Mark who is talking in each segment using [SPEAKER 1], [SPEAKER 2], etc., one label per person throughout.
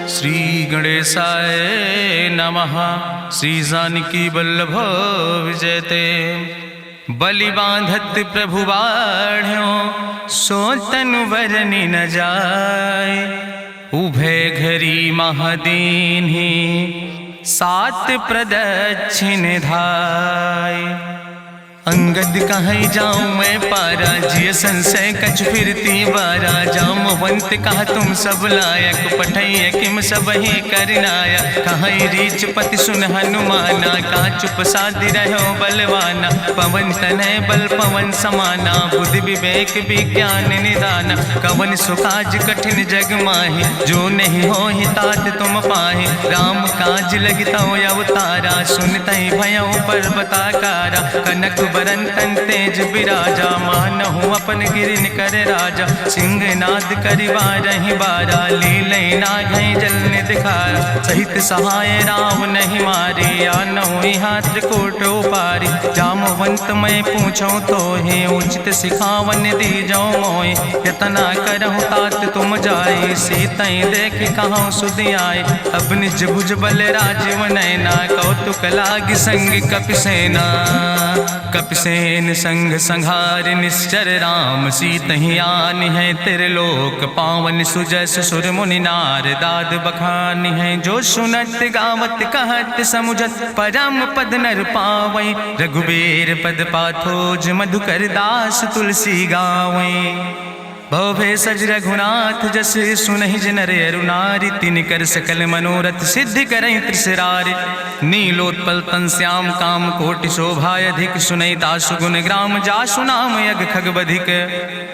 [SPEAKER 1] श्री गणेशाय नमः। श्री जानकी वल्लभ विजयते। बलि बांधत प्रभु बाढ़ो सो तनु बरनि न जाय। उभय घरी महादीन्हि सात प्रदक्षिण धाय। अंगद कहीं जाऊं मैं पारा जिय संशय कछ फिरती बारा। जामवंत कहा तुम सब लायक पठैय किम सब ही करनाया। कहीं रीच पति सुन हनुमाना कहा चुप साधि रहो बलवाना। पवन तनय बल पवन समाना बुद्धि विवेक विज्ञान निदाना। कवन सुकाज कठिन जग माहि जो नहीं हो ही तात तुम पाहि। राम काज लगता अवतारा सुनतहि भयो पर्वताकारा। कनक बरन तन तेज बिराजा मानहु अपन गिरिन कर राजा। सिंह नाद करिवा रही बारा लीलै नाघै जल दिखारा। सहित सहाय राम नहीं मारे आनहु हाथ कोट उपारी। जामवंत मैं पूछो तो हे उचित सिखावन दी जाओ मोय। यतना करहु तात तुम जाए सीतई देख कहूँ सुध आए। अब निज भुज बल राजीव नैना कौतुक लाग संग कपिसेना। कपिसेन संग संहार निश्चर राम सीतहि आनि है त्रिलोक पावन। सुजस सुर मुनि नार दाद बखानि है। जो सुनत गावत कहत समुझत परम पद नर पावै। रघुबीर पद पाथोज मधुकर दास तुलसी गावै। भवे सज रघुनाथ जस सुनहि जिनर अरुनारि। तिनकर सकल मनोरथ सिद्धि करहि त्रिसरारि। नीलोत्पल तन श्याम काम कोटि शोभाय अधिक। सुनहि तासु गुण ग्राम जासु नाम यज्ञ खग बधिक।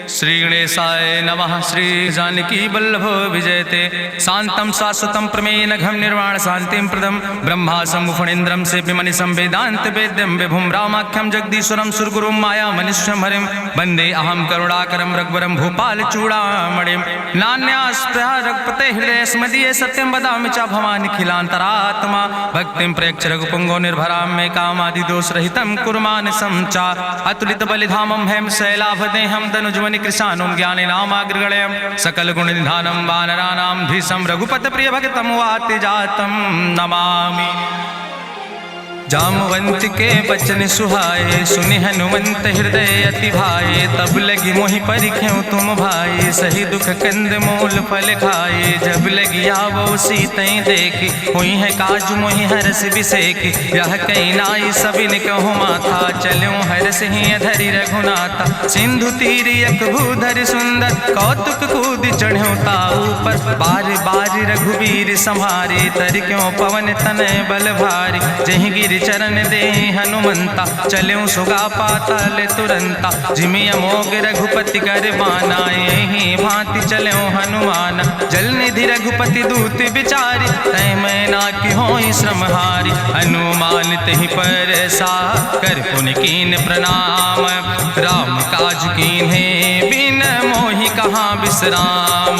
[SPEAKER 1] श्री गणेशाय नमः। श्री जानकी वल्लभ विजयते। शांतम शाश्वतम प्रमेय नघम निर्वाण शांतिम प्रदम। ब्रह्मा शंभु फणीन्द्रम से विमनि संवेदांत वेद्यम विभुम रामाख्यम जगदीश्वरम सुरगुरुम माया मनुष्यम हरिम। वंदे अहम करुणाकरम रघुवरम भूपाल चूड़ामणिम। नान्यास्पृहा रघुपते हृदय स्मदीये सत्यम वदामि च भवानि खिलांतरात्मा। भक्तिम प्रयच्छ रघुपुंगो निर्भराम मे कामादि दोष रहितम कुर्मान् समचा। अतुलित बलिधामम हेम शैलाभदेहम दनुजवनि कृशानुम ज्ञानि नामाग्रगण्यम। सकल गुण निधानम वानराणाम धीशम रघुपत प्रिय भक्तम वाति जातम नमामि। जामवंत के बचन सुहाए सुनि हनुमंत हृदय अति भाए। तब लगी मोहि परिख्यों तुम भाई सही दुख कंद मूल फल खाए। जब लगी आवो सीतई देखी हुई है काज मोहि हरस बिसेखी। यह कई नाई सबिन कहु माथा चलूं हरस ही धरि रघुनाथा। सिंधु तीर यक भूधर सुंदर कौतुक कूद चढ़्यो ताऊ पर। बार बार रघुबीर संहारे तर क्यों पवन तनय बल भारी। जहि गिर चरण दे हनुमंता चल्यों सुगा पाताल तुरंता। जिमि अमोघ रघुपति कर बाना यही भांति चल्यों हनुमान। जल निधि रघुपति दूत बिचारी तय मैं ना कि होई श्रमहारी। हनुमान तहि पर सा कर पुनि कीन प्रणाम। राम काज कीन्हे बिन मोहि कहाँ विश्राम।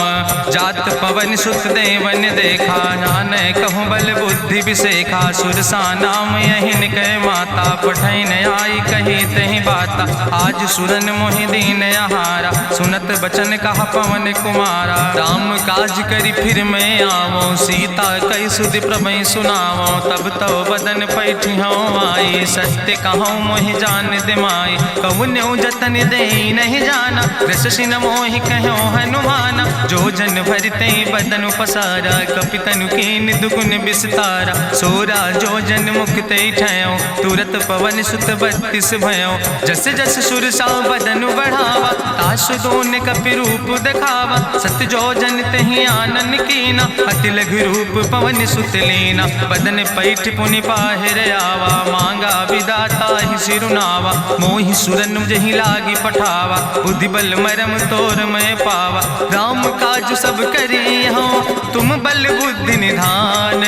[SPEAKER 1] जात पवन सुत देवन देखा नानय कहूँ बल बुद्धि विसेखा। सुरसा नाम यहिन कह माता पठैन आई कही तहि बाता। आज सुरन मोहि दीन आहारा सुनत बचन कहा पवन कुमारा। राम काज करि फिर मैं आवो सीता कई सुधि प्रभै सुनावो। तब तो बदन पैठियो आई सत्य कहूँ मोहि जान दिमाई। कहुन्यो जतन दे नहीं जाना रससिन मोहि कहो हनुमाना। जो जन भरते बदन पसारा कपितनु कीन दुगुन विस्तारा। सोरा जो जन मुक्ते ठयो तुरत पवन सुत 32 भयो। जस जस सुरसा बदन बढ़ावा तासु दोन कपि रूप दिखावा। सत जो जन तहि आनन कीना अति लघु रूप पवन सुत लीना। बदन पैठ पुनि पाहिर आवा मांगा विदाता ही सिरुनावा। मोहि सुरन जहि लागी पठावा बुद्धि बल मरम तोर मैं पावा। राम काज सब करी हो तुम बल बुद्धि निधान।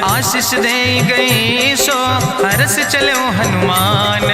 [SPEAKER 1] आशीष दे गई सो हरस चलो हनुमान।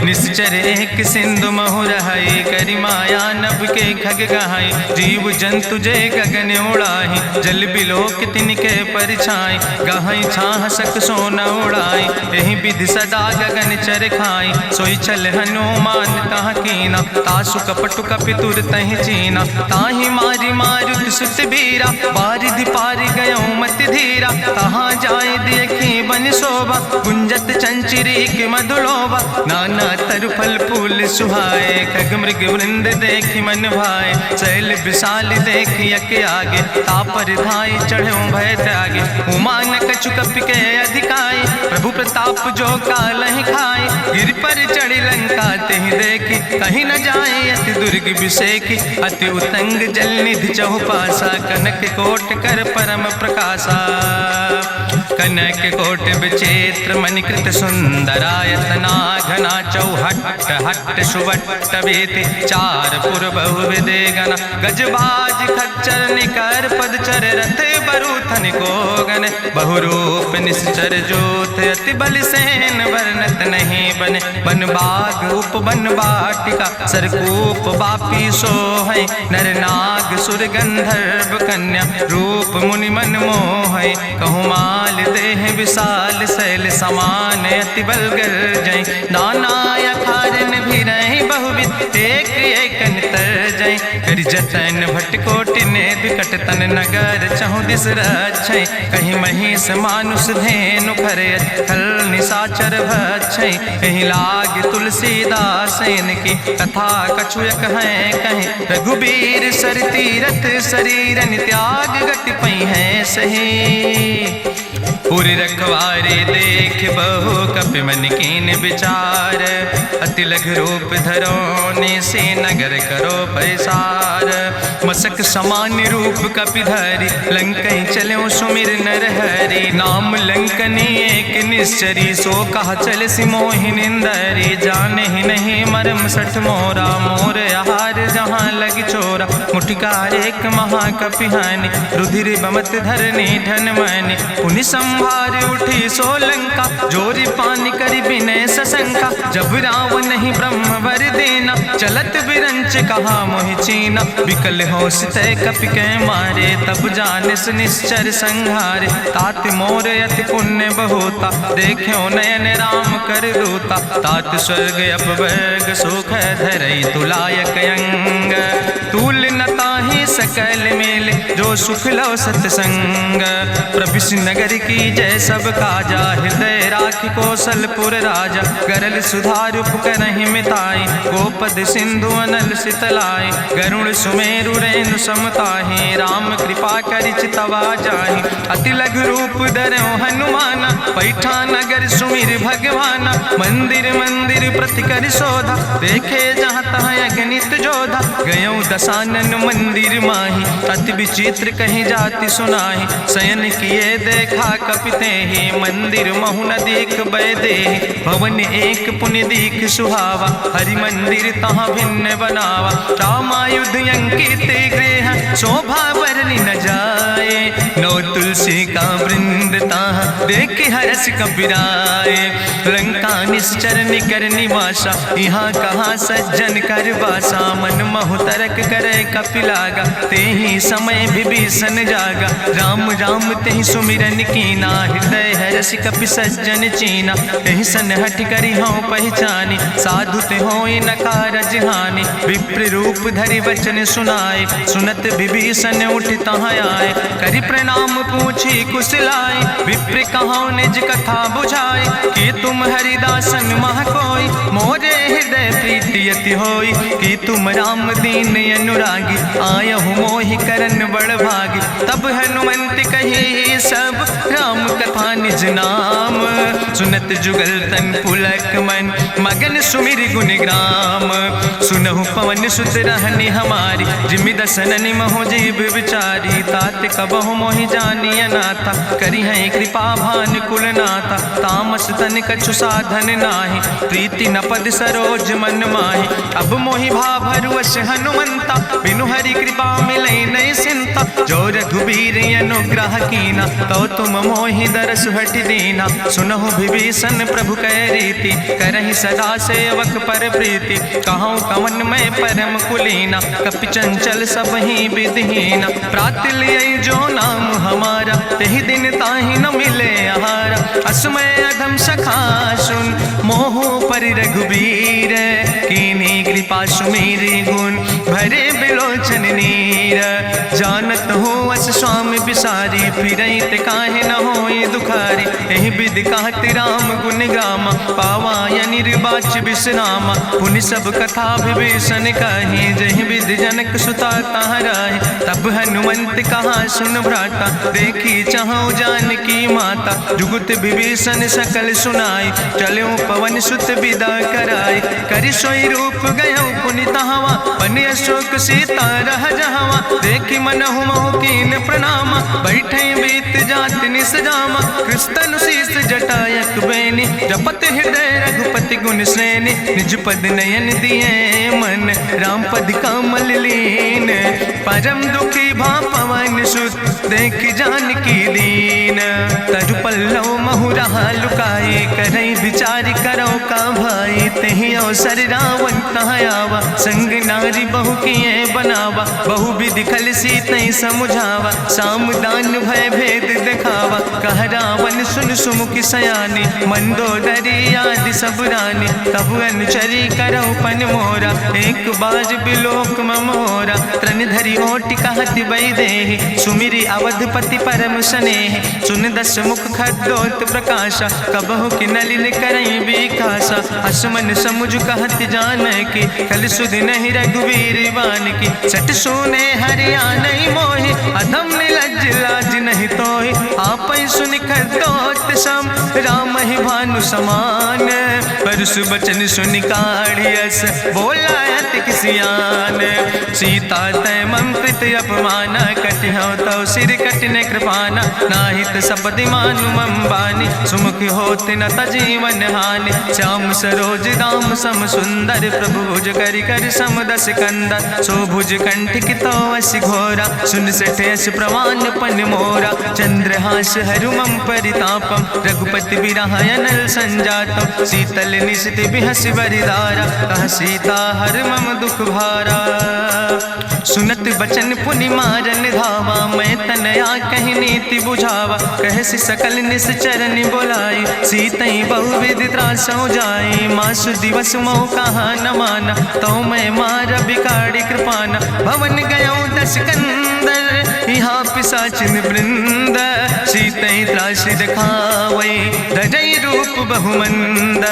[SPEAKER 1] निश्चर एक सिंधु महु रहाई करि माया नभ के खग गहाई। जीव जंतु जे गगन उड़ाही जल बिलोक तिनके परछाई। गहाई छाह सक सोन उड़ाई यही विधि सदा गगन चर खाई। सोई चल हनुमान तहाँ कीना तासु कपटु कपि तुर तहि चीना। ताहि मारी मारुत सुत बीरा बारिधि पारि गयो मति रघुबीरा, कहाँ जाए देखी बन शोभा, गुंजत चंचरी के मधुलोभा, नाना तरु फल फूल सुहाए, खग मृग वृंद देखी मन भाए, शैल विशाल देखी यके आगे, तापर धाय चढ़ो भय त्यागे, उमान कछु कपि के अधिकाई, प्रभु प्रताप जो कालहि खाए, गिर पर चढ़ी लंका तेहि देखी, कहीं न जाए अति दुर्ग विषेखी, अति उतंग जल निधि चहुपासा, कनक कोट कर परम प्रकाशा, कनक कोट विचित्र मणिकृत सुंदरायतना, घना चौहट्ट हट्ट सुवट्ट वेति, चार पुर बहु विदे गण, गजबाज खच्चर निकर पदचर, रथ बरूथन को गण, बहुरूप निश्चर जोत, अति बल सेन वर्णत नहीं बने, बन बाग उप बन बाटिका, सरकूप बापी सोहै, नर नाग सुर गंधर्व कन्या, रूप मुनि मन मोहै, कहूँ माल देह विशाल शैल समान, अति बल गर्जै, नाना अखारन भी रही बहुविध, एक एक तर जय, कर जतन भटकोटि ने विकट तन नगर, चहु दिस रक्षै, कहीं महिष मानुष धेनु खरे, खल निशाचर भक्षै, कहीं लाग तुलसीदास इनकी, कथा कछुयक है कहीं, रघुबीर सर तीरथ शरीरन त्याग गति पई है सही, पूरी रखवारे देख बहु कपि मन कीन विचार, अति लघु रूप धरोने से नगर करो पैसार, मसक समान रूप कपि धरि, लंकई चलो सुमिर नर हरि, नाम लंकनी एक निश्चरी, सो कहा चल सिमोहि निंदरी, जाने ही नहीं मरम सठ मोरा, मोर आहार जहाँ लग चोरा, मुठिकार एक महाकपिहानि, रुधिर बमत धरनी धन मनि, पुनि संभार उठी सोलंका, जोरी पानी करी विनय सशंका, जब रावण नहीं ब्रह्म वर देना, चलत बिरंच कहा मोहि चीना, विकल होश तय कपि के मारे, तब जानिस निश्चर संहारे, तात मोर अति पुण्य बहुता, देख्यो नयन राम कर दूता, तात स्वर्ग अपवर्ग सुख धरई तुलायक अंग, तूल न ताहि सकल मेल, जो सुख लो सत्संग, प्रभिस नगर की जय सब काजा, हृदय राखि कौशलपुर राजा, गरल सुधार उपकरहि मिताई, गोपद सिंधु अनल सितलाई, गरुड़ सुमेरु रेणु समताहि, राम कृपा करि चितवा जाहि, अति लघु रूप धरौ हनुमाना, पैठा नगर सुमिर भगवाना, मंदिर मंदिर प्रति कर शोधा, देखे जहाँ तहाँ अगणित जोधा, गयौ दशानन मंदिर माही, अति विचित्र कहीं जाति सुनाही, शयन किए देखा कपिते ही, मंदिर महु न देख बैदे, भवन एक पुण्य दीख सुहावा, हरि मंदिर तहाँ भिन्न बनावा, रामायुध अंकित गृह, शोभा बरली न जाए, नौ तुलसी का वृंद तहाँ देख हरस कपिराए, लंका निश्चर निकर निवासा, यहाँ कहाँ सज्जन कर बासा, मन महु तरक करे कपिलागा, ते ही समय विभीषण जागा, राम राम तेहि सुमिरन कीना, हृदय हरस कपि सज्जन चीना, तेहि सन हठ करी हूँ पहचानी, साधु ते होई न कारज हानि, विप्र रूप धरि वचन सुनाए, सुनत विभीषण उठ तहाँ आए, करि प्रणाम पूछी कुशलाए, विप्र कहाँ निज कथा बुझाए, कि तुम हरिदासन मह कोई, मोरे हृदय प्रीति अति होई, कि तुम राम दीन अनुरागी, आयहु मोहि करन बड़ भागी, तब हनुमंत कही सब राम कथा निज नाम, सुनत जुगल तन पुलक मन, मगन सुमिर गुण ग्राम, सुनहु पवन सुत रहनी हमारी, जिमि दसननि महो जीव विचारी, तात कबहु मोहि जानी अनाथा, करी है कृपा भान कुल नाथा, तामस तन कछु साधन नाही, प्रीति न पद सरोज मन माही, अब मोहि भाभरुवश हनुमंता, बिनु हरि कृपा मिलै नहीं सिंता, जो रघुबीर अनुग्रह कीना, तो तुम मोहि दरस हट दीना, सुनहु विभीषण प्रभु कै रीति, करहि सदा सेवक पर प्रीति, कहूँ कवन मैं परम कुलीना, कपि चंचल सब ही विधिहीना, प्रात लिय जो नाम हमारा, तेहि दिन ताहि न मिले आहारा, असमय अधम सखा सुन, मोहु पर रघुबीर, कीन्ही कृपा सुमेरि गुण, भरे बिलोचन नीर, जानत हो अस स्वामी बिसारी, फिरई ते काहे न होई दुखारी। एहि विधि कहत राम गुण गामा, पावा निर्बाच विश्रामा। पुनि सब कथा विभीषण कही, जहि विधि जनक सुता कहराहि। तब हनुमंत कहा सुन भ्राता, देखी चाहु जानकी माता। जुगुत विभीषण सकल सुनाई, चलो पवन सुत विदा कराई। करि सोई रूप गयो पुनि तहवा, बन अशोक सीता रह जहवा। देखी मनहु महु कीन प्रणामा, बैठे बीत जात निस जामा। कृष्ण शीस जटायक बेनी, जपत हृदय रघुपति गुण श्रेणी। निज पद नयन दिए मन, राम पद कमल लीन। परम दुखी भा पवन सुत, देख जानकी दीन। तरु पल्लव महु रहा लुकाई, करई विचार करो का भाई। तेहि अवसर रावण तहाँ आवा, संग नारी बहु किए बनावा। बहु विधि खल सीतै समुझावा, साम दान भय भेद दिखावा। कह रावण सुन सुमुखी सयानी, मंदोदरी आदि सब रानी। तब अनुचरी करो पन मोरा, एक बार बिलोक ममोरा। त्रन धरि ओटि कहत वैदेही, सुमिरी अवधपति परम स्नेह। सुन दस मुख खद्योत प्रकाशा, कबहु कि नलिन करई विकासा। असमन समुझ कहत जानकी, कल सुध नहीं रघुवीर बान की। सट सुने हरियाणई मोहि, अधम निलज्ज लाज नहीं तोहि। आपै सुनि खद्योत सम, राम ही भानु समान। परसु बचन सुनि काढ़ियस, बोला अति किसियान। सीता तै मम कृत अपमाना, कटिहौ तौ सिर कटिन कृपाना। नाहित सपदि मानु मम बानी, सुमुख होत न तजीवन हानि। श्याम सरोज दाम सम सुंदर, प्रभु भुज करि कर सम दस कंदर। सो भुज कंठ कितो अस घोरा, सुन सठेस प्रमाण पन मोरा। चंद्रहास हरु मम परितापम, रघुपति बिरहायनल संजातम। शीतल निशित बिहस बरिदारा, कह सीता हर मम दुख भारा। सुनत बचन पुनि मारन धावा, मैं तनया कहि नीति बुझावा। कहसि सकल निश्चरन बोलाई, सीतई बहुविधि त्रासौ जाई। मासु दिवस मोह कहा न माना, तो मैं मार बिकाड़ी कृपाना। भवन गयो दस कंदर, यहाँ पिशाचिन वृंद। सीतई त्रास दिखावै, धजई रूप बहुमंद।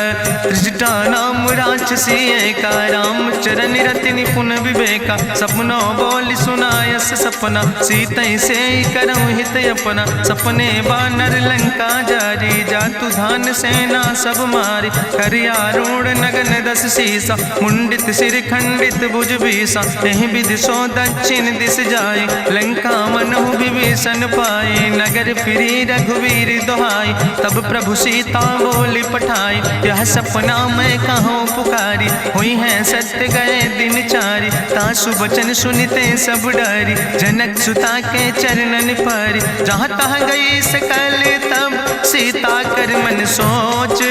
[SPEAKER 1] त्रिजटा नाम राक्षसी एका, राम चरण रति निपुण विवेका। सपनो बोल सुनायस सपना, सीतई से करऊँ हित अपना। सपने बानर लंका जारी, जातु धान सेना सब मारी। करियारूढ़ नगन दस सीसा, मुंडित सिर खंडित भुज बीसा। एहि विधि सो दक्षिण दिस जाय, लंका मनहु विभीषण पाए। नगर फिरी रघुवीर दोहाई, तब प्रभु सीता बोली पठाई। यह सपना मैं कहूँ पुकारी, हुई है सत्य गए दिन चारी। तासु बचन सुनते सब डरी, जनक सुता के चरणन पर। जहाँ तहाँ गई सकल तब, सीता कर मन सोच।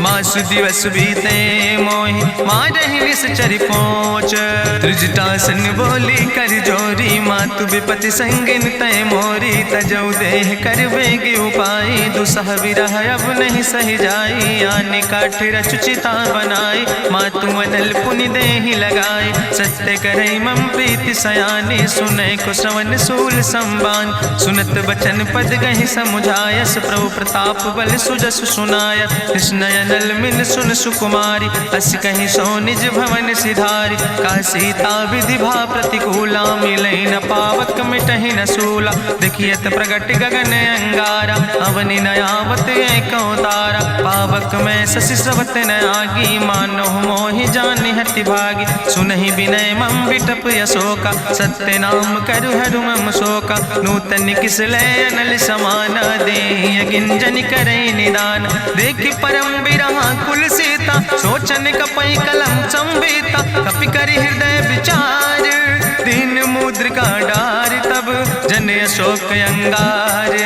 [SPEAKER 1] मासु दिवस बीते मोहि, मारहि निश्चर पहुँच। त्रिजटासन बोली कर जोरी, मातु विपति संगिन तय मोरी। तजौ देह कर बेगी उपाय, दुसह विरह अब नहीं सही जाई। आने काठ रचुचिता बनाई, मातु मनल पुनि देहि लगाई। सत्य करई मम प्रीति सयानी, सुनै को श्रवण सूल संबान। सुनत बचन पद गहि समुझायस, प्रभु प्रताप बल सुजस सुनाय। कृष्णयनल मिन सुन सुकुमारी, अस कहि सो निज भवन सिधारी। का सीता विधि भा प्रतिकूला, मिलई न पावक मिटहि न सूला। देखियत प्रगट गगन अंगारा, अवनि नयावत एक तारा। पावक में शशि स्रवत न आगी, मानो मोहि जानि हटि भागी। सुनहि विनय मम विटप यशोका, सत्य नाम करु हरु मम शोका। नूतन किस लय अनल समाना, देहि गिंजन करई निदान। देखि परम बिरहा कुल सीता, सोचन कपई कलम संवेता। कपि करि हृदय विचार, दीन मुद्रिका डार। तब जन अशोक अंगार,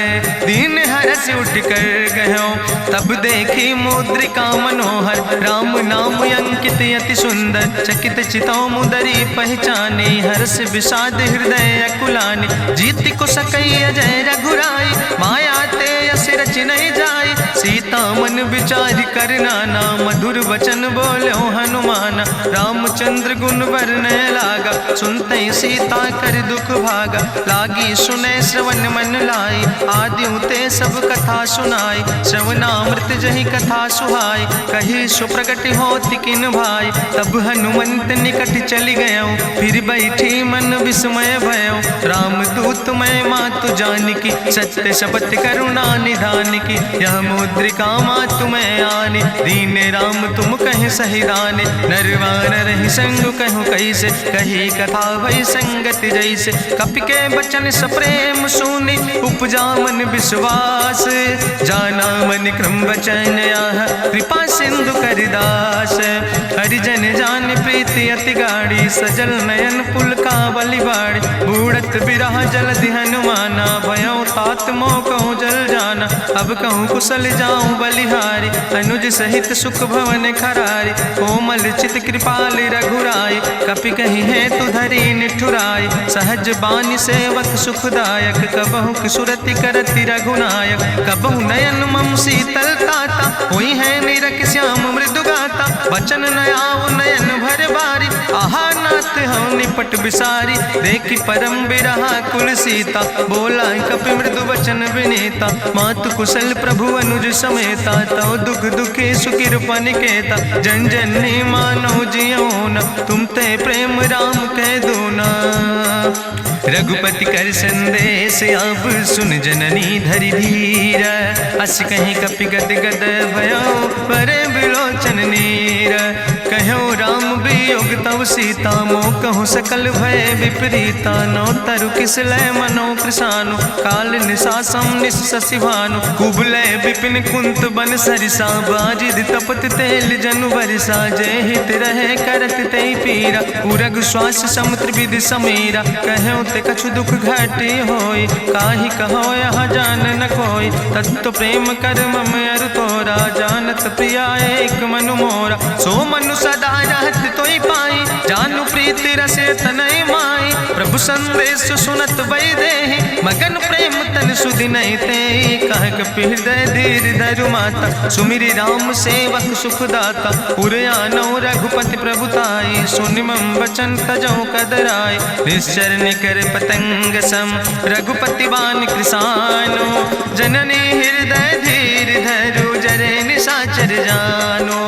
[SPEAKER 1] दीन हरस उठ कर गयो। तब देखी मुद्रिका मनोहर, राम नाम अंकित अति सुंदर। चकित चितौ मुदरी पहचाने, हर्ष विषाद हृदय अकुलाने। जीत को सकई अजय रघुराई, माया ते यस रच नहीं जाई। सीता मन विचार कर नाना, मधुर वचन बोलो हनुमाना। रामचंद्र गुण वर्णय लागा, सुनते सीता कर दुख भागा। लागी सुने श्रवण मन लाई, आदि ते सब कथा सुनाई। श्रवणामृत जहि कथा सुहाई, कही सुप्रगट होति किन भाई। तब हनुमंत निकट चली गयो, फिर बैठी मन विस्मय भयो। राम दूत मैं मातु जानकी, सत्य शपथ करुणा निधान की। यह मुद्रिका मातु मैं आने, दीन राम तुम कहे सही दाने। नरवान रही संग कहूँ कैसे, कही कथा भई संगति जैसे। कपि के बचन सप्रेम सुनी, उपजा मन विश्वास। जाना मन क्रम वचन आह, कृपा सिंधु करिदास। हरिजन जान प्रीति अति गाढ़ी, सजल नयन पुलकावली बाड़ी। बूढ़त बिरह जलधि हनुमाना, भयो तात मोह कहूँ जल जाना। अब कहूँ कुशल जाऊँ बलिहारी, अनुज सहित सुख भवन खरारी। कोमल चित कृपाल रघुराई, कपि कही है तु धरी निठुराई। सहज बानी सेवक सुखदायक, कबहु किशुरति करति रघुनायक। कबहु नयन मम शीतल ताता, हुई है निरख श्याम मृदु गाता। बचन न आव नयन भर बारी, आहा नाथ हम निपट बिसारी। देखी परम बिरहा कुल सीता, बोला कपि मृदु वचन विनीता। मातु कुशल प्रभु अनुज समेता, तव दुख दुखी सुकृपा निकेता। जन जननी मानो जियो न, तुम ते प्रेम राम कह दो ना। रघुपति कर संदेश अब सुन जननी धरि धीर। अस कहीं कपि गद गद भयो, परे बिलोचन नीर। कहो राम वियोग तव सीता, मोह कहूँ सकल भय विपरीता। नौ तरु किस लय मनो कृशानु, काल निशासम निशि भानु। कुबलय विपिन कुंत बन सरिसा, बाजिद तपत तेल जनु बरिसा। जय हित रहे करत ते पीरा, उरग श्वास समुद्र विधि समीरा। कहो ते कछु दुख घटी होई, काहि कहो यहाँ जान न कोई। तत्व प्रेम कर मम अरु तोरा, जानत प्रिया एक मनु मोरा। सो मनु सदा रहत तोई पाई, जानु प्रीति रसे तनय माई। प्रभु संदेश सुनत वै देहि, मगन प्रेम तन सुधि नहीं ते। कह कपि हृदय धीर धरु माता, सुमिरि राम सेवक सुखदाता। उर आनो रघुपति प्रभुताई, सुनि मम वचन तजौ कदराई। निश्चर निकर पतंग सम, रघुपति बान कृसानो। जननी हृदय धीर धरु, जरे निशाचर जानो।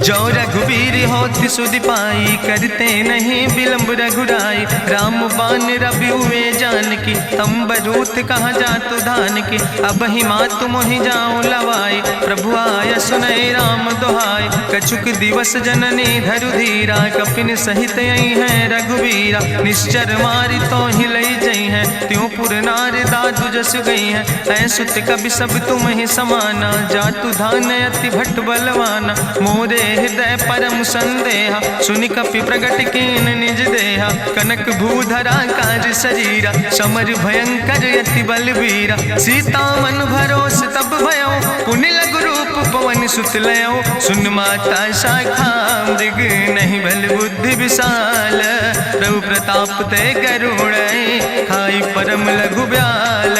[SPEAKER 1] जो रघुवीर होति सुधि पाई, करते नहीं विलंब रघुराई। राम बान रवि हुए जानकी, तंबरूथ कहाँ जातु धान की। अब ही मातु मोहि जाऊँ लवाई, प्रभु आय सुनय राम दुहाई। कछुक दिवस जननी धरु धीरा, कपिन सहित यही है रघुवीरा। निश्चर मारी तो ही लई जई है, त्यों पुर नार दादु जस गई है। ऐसुत कवि सब तुम ही समाना, जातु धान अति भट्ट बलवाना। मोरे हृदय परम संदेहा, सुनि कपि प्रगट कीन निज देहा। कनक भूधरा काज शरीरा, समर भयंकर अति बलवीरा। सीता मन भरोस तब भयो, पुनि लघु रूप पवन सुत लयो। सुन माता शाखा मृग, नहीं बल बुद्धि विशाल। प्रभु प्रताप ते गरुड़, खाई परम लघु ब्याल।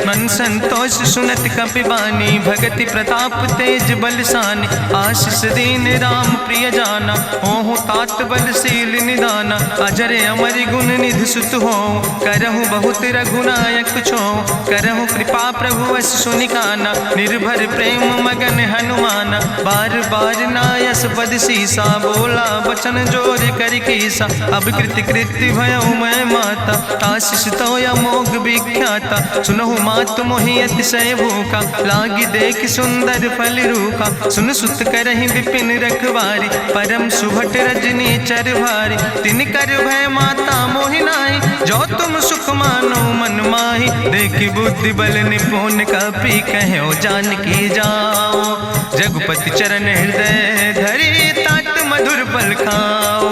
[SPEAKER 1] मन संतोष सुनत कपि बानी, भगति प्रताप तेज बलसानी। आशीष दीन राम प्रिय जाना, ओहु तात बलशील निदाना। अजर अमर गुण निधि सुत हो, करहु बहुत रघुनायक छो। करहु कृपा प्रभु अस सुनिकाना, निर्भर प्रेम मगन हनुमाना। बार बार नायस पद सीसा, बोला बचन जोर कर कीसा। अब कृति कृति भयो मैं माता, आशीष तो अमोघ विख्याता। सुनहु मातु मोहि अतिशय भूखा, लागी देख सुंदर फल रूखा। सुन सुत करहि विपिन रखवारी, परम सुभट रजनी चर भारी। तिन कर भय माता मोहि नाहि, जो तुम सुख मानो मन माहि। देखि बुद्धि बल निपुण कपि, कहो जानकी जाओ। रघुपति चरण हृदय धरि, तात मधुर फल खाओ।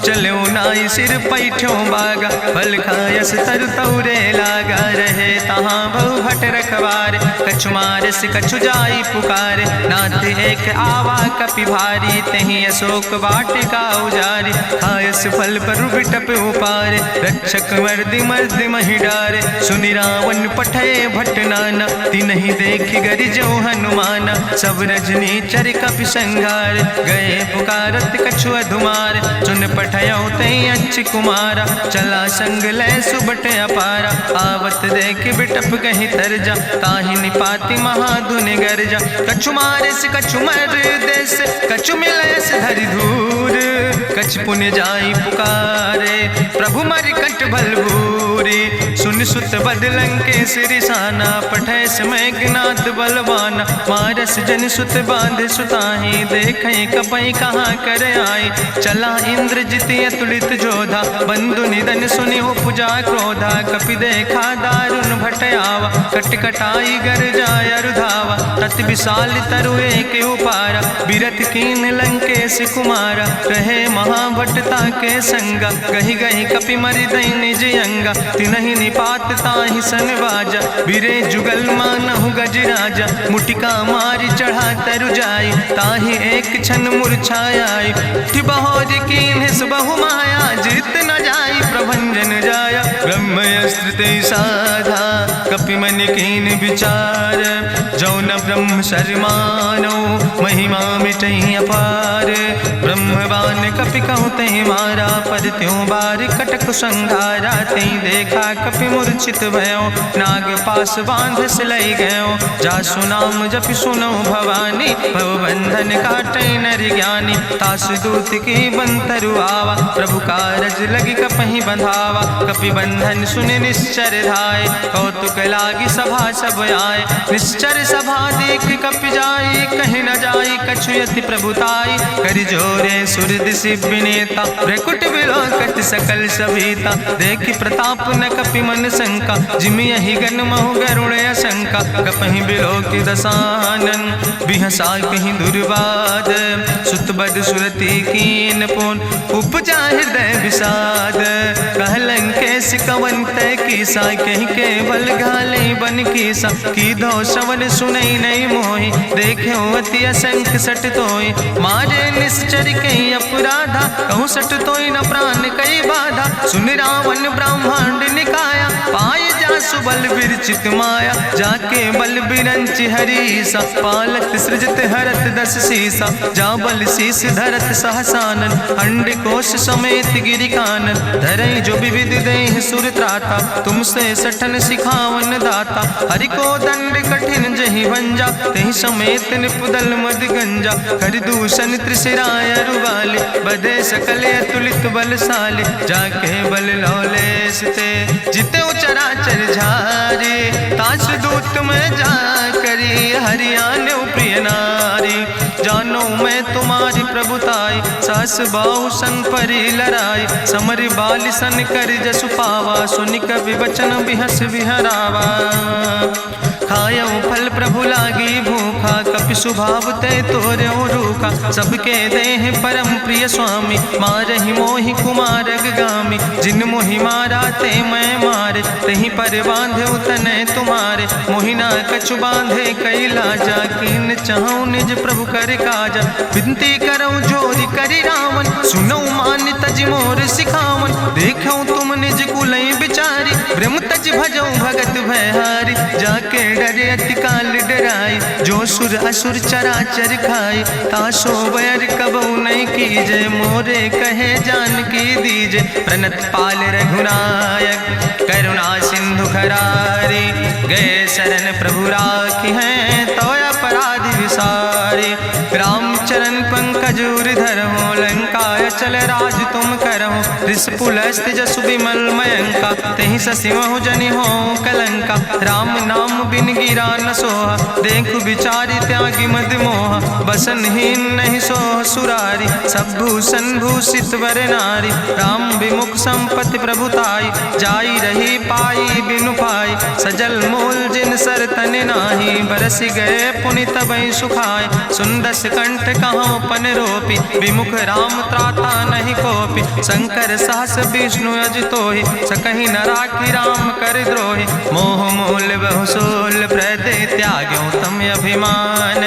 [SPEAKER 1] चलो नाई सिर पैठों बागा, फल खायस तरु तौरे लागा। रहे तहाँ बहु भट रखवारे, कछु मारस कछु जाई पुकारे, नाथ एक आवा कपि भारी, तहीं अशोक वाटिका उजारी, खायस फल पर बिटप उपारे, रक्षक मर्दि मर्दि महि डारे, सुनि रावण पठय भट नाना, तिन्हि देखि गरिजौ हनुमाना, सब रजनी चर कपि संघार, गए पुकारत कछु अधुमार, सुन पठयौ तहीं अच्छ कुमारा, चला संग लै सुबट अपारा, आवत देख बिटप कहीं तरजा, ताहि निपाति महाधुनि गर्जा, कछु मारिस कछु मर देस, कछु मिलयस धरि धूर, कछ पुण्य जाई पुकारे, प्रभु मरि कंठ बल भूरी, सुन सुत बद लंकेश रिसाना, पठय समय ज्ञात बलवाना, मारस जन सुत बांध सुताहि, देखें कपई कहाँ कर आए, चला इंद्रजित अतुलित जोधा, बंधु निधन सुनि उपजा क्रोधा, कपि देखा दारुण भट आवा, कट कटाई गर जाय रुधावा, तत विशाल तरु एक उपारा, बिरथ कीन लंकेश कुमारा, रहे महाभटता के संगा, गहि गहि कपि मरि दई निज अंगा, तिन्हि निपात ताहि सन बाजा, बिरे जुगल मानहु गजराजा, मुटिका मारि चढ़ा तरु जाई, ताहि एक क्षण मूर्छाई, बहोज कीन्हिस बहु माया, जीत न जाई प्रभंजन जाया, ब्रह्मयस्त्र ते साधा, कपि मन कीन विचार, जौ न ब्रह्म शर्मानो, महिमा मिटई अपार, ब्रह्मवान कपि कहु तहि मारा, पद त्यों बार कटक संघारा, तहीं देखा कपि मूर्छित भयो, नाग पास बांध सिलई गयो, जासु नाम जपि सुनो भवानी, भव बंधन काटई नर ज्ञानी, तासु दूत की बंतरु आवा, प्रभु कारज लगी कपहि बंधावा, कपि बंधन सुनि निश्चर धाय, कौतुक लागी सभा सब आए, निश्चर सभा देख कपि जाई, कहीं न जाई कछु यति प्रभुताई, कर जोरे सुर दिसि विनेता, भ्रकुट विलोकत सकल सभीता, देखि प्रताप न कपि मन शंका, जिमि यहि गन महु गरुण शंका, कपहि बिलोकि दसानन, बिहसा कहीं दुर्वाद, सुत बद सुरति कीन पुन, उपजा हृदय विषाद, कहलन केस कवन तय कीसा, कहीं केवल घाले बन कीसा, की दो श्रवण सुनई नहीं मोहि, देख्यो अति असंख सट तोय, मारे निश्चर कहीं अपराधा, कहूँ सट तोय न प्राण कई बाधा, सुन रावण ब्रह्मांड निकाया, पाय जासु बल विरचित माया, जाके बल बिरंचि हरीसा, पालत सृजत हरत दस सीसा, जा बल शीस धरत सहसानन, अंड कोश समेत गिरि कानन, धरई जो विविध देह सुर त्राता, तुमसे सठन सिखावन दाता, हरि को दंड कठिन जहि भंजा, तहि समेत निपुदल मद गंजा, कर दूषण त्रिशिराय रुवाले, बधे सकल अतुलित बलशाले, जाके बल लौलेस ते, जिते चराचर झारे, तास दूत में जा करी, हरियाणा प्रिय नारी, जानो मैं तुम्हारी प्रभुताई, सास बाहु सन परी लड़ाई, समर बाल सन कर जसु पावा, सुनि कवि वचन बिहस विहरावा, खायो फल प्रभु लागी भूखा, कपि स्वभाव ते तोर्यो रूखा, सबके देह परम प्रिय स्वामी, मारहि मोहि कुमारग गामी, जिन मोहि मारा ते मैं मारे, तहीं पर बांधे तने तुम्हारे, मोहिना कछु बांधे कई लाजा, कीन चाहूं निज प्रभु कर काजा, विनती करऊं जोरी करी रावण, सुनऊ मान तज मोर सिखावन, देखऊं तुम निज कुलई बिचारी, ब्रह्म तज भजऊं भगत भयहारी, जाके डरे अति काल डराई, जो सुर असुर चराचर खाई, तासो बैर कबऊ नहीं कीजे, मोरे कहे जान की दीजे, प्रणत पाल रघुनायक करुणा सिंधु खरारी, गए शरण प्रभु राखी हैं तो अपराध विसारी, रामचरण पंकज उर धरहु, लंकाय चल राज तुम करहु, रिसपुलस्त जसु विमल मयंका, तेहि ससिमहु जनि हो कलंका, राम नाम बिन गिरा न सोहा, देखु बिचारी त्यागी मद मोहा, बसनहीन नहीं सोह सुरारी, सब भूषण भूषित वर नारी, राम विमुख संपत्ति प्रभुताई, जाई रही पाई बिनु पाई, सजल मूल जिन सर तन नाही, बरस गए पुनि तबहि सुखाए। सुंदस कंठ कहाँ पन रोपी, विमुख राम त्राता नहीं कोपी। शंकर सहस विष्णु अजितोहि, सकहि न राखी राम कर द्रोहि। मोह मूल बहुसूल प्रदे त्याग्यो तम अभिमान।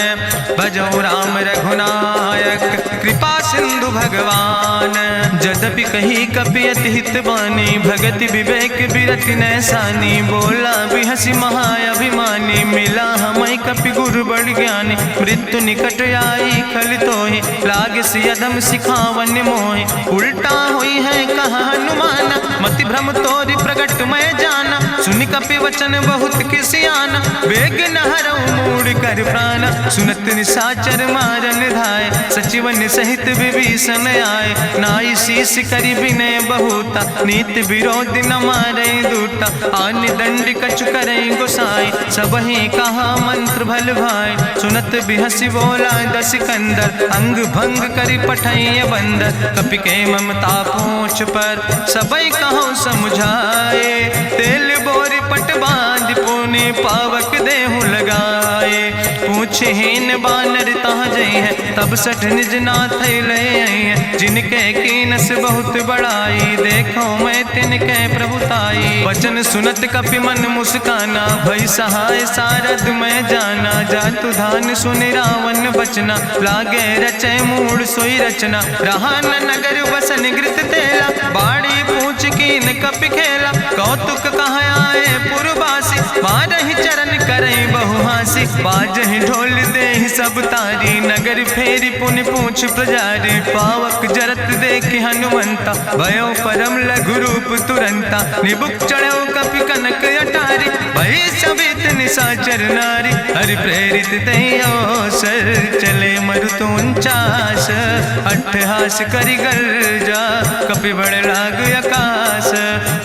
[SPEAKER 1] भजो राम रघुनायक कृपा सिंधु भगवान। यद्यपि कही कपि अति हित बानी, भगति विवेक बिरति नैसानी। बोला बिहसि महाअभिमानी, मिला हमै कपि गुरु बड़ ज्ञानी। मृत्यु निकट आई खल तोहि, लागे सियदम सिखावन मोहि। उल्टा हुई है कहा हनुमाना, मति भ्रम तोरि प्रगट मैं जाना। सुनि कपि वचन बहुत किसियाना, बेग न हरऊ मूढ़ कर प्राण। सुनत निशाचर मारन धाय, सचिवन सहित विभीषण आए। नाई शीस करि विनय बहुता, नीति विरोध न मारे दूता। आन दंड कछु करे गोसाई, सबहि कहा मंत्र भल भाई। सुनत बिहसि बोला दस कंदर, अंग भंग करि पठैय बंदर। कपि के ममता पूछ पर, सबई कहो समुझाए। तेल बोरी पट बांध पुनि पावक देहु लगाए। पूछहीन बानर तहाँ जई है, तब सठ निज नाथ ले आई है। जिनके कीनस बहुत बड़ाई, देखो मैं तिनके प्रभुताई। वचन सुनत कपि मन मुस्काना, भई सहाय सारद मैं जाना। जातु धान सुनि रावण बचना, लागे रचे मूढ़ सोई रचना। रहा न नगर बसन घृत तेला, बाड़ी पूछ कीन कपि खेला। कौतुक कहाँ आए पुरवासी, मारहि चरण करई बहु हासी। बाजहि ढोल देहि सब तारी, नगर फेरी पुनि पूछ प्रजारी। पावक जरत देखि हनुमंता, भयो परम लघु रूप तुरंता। निबुक चढ़ो कपि कनक अटारी, भई सबित निशाचर नारी। हरि प्रेरित देहि अवसर, चले मरुत 49। अट्ठहास करि गर्जा, कपि बड़ लाग आकाश।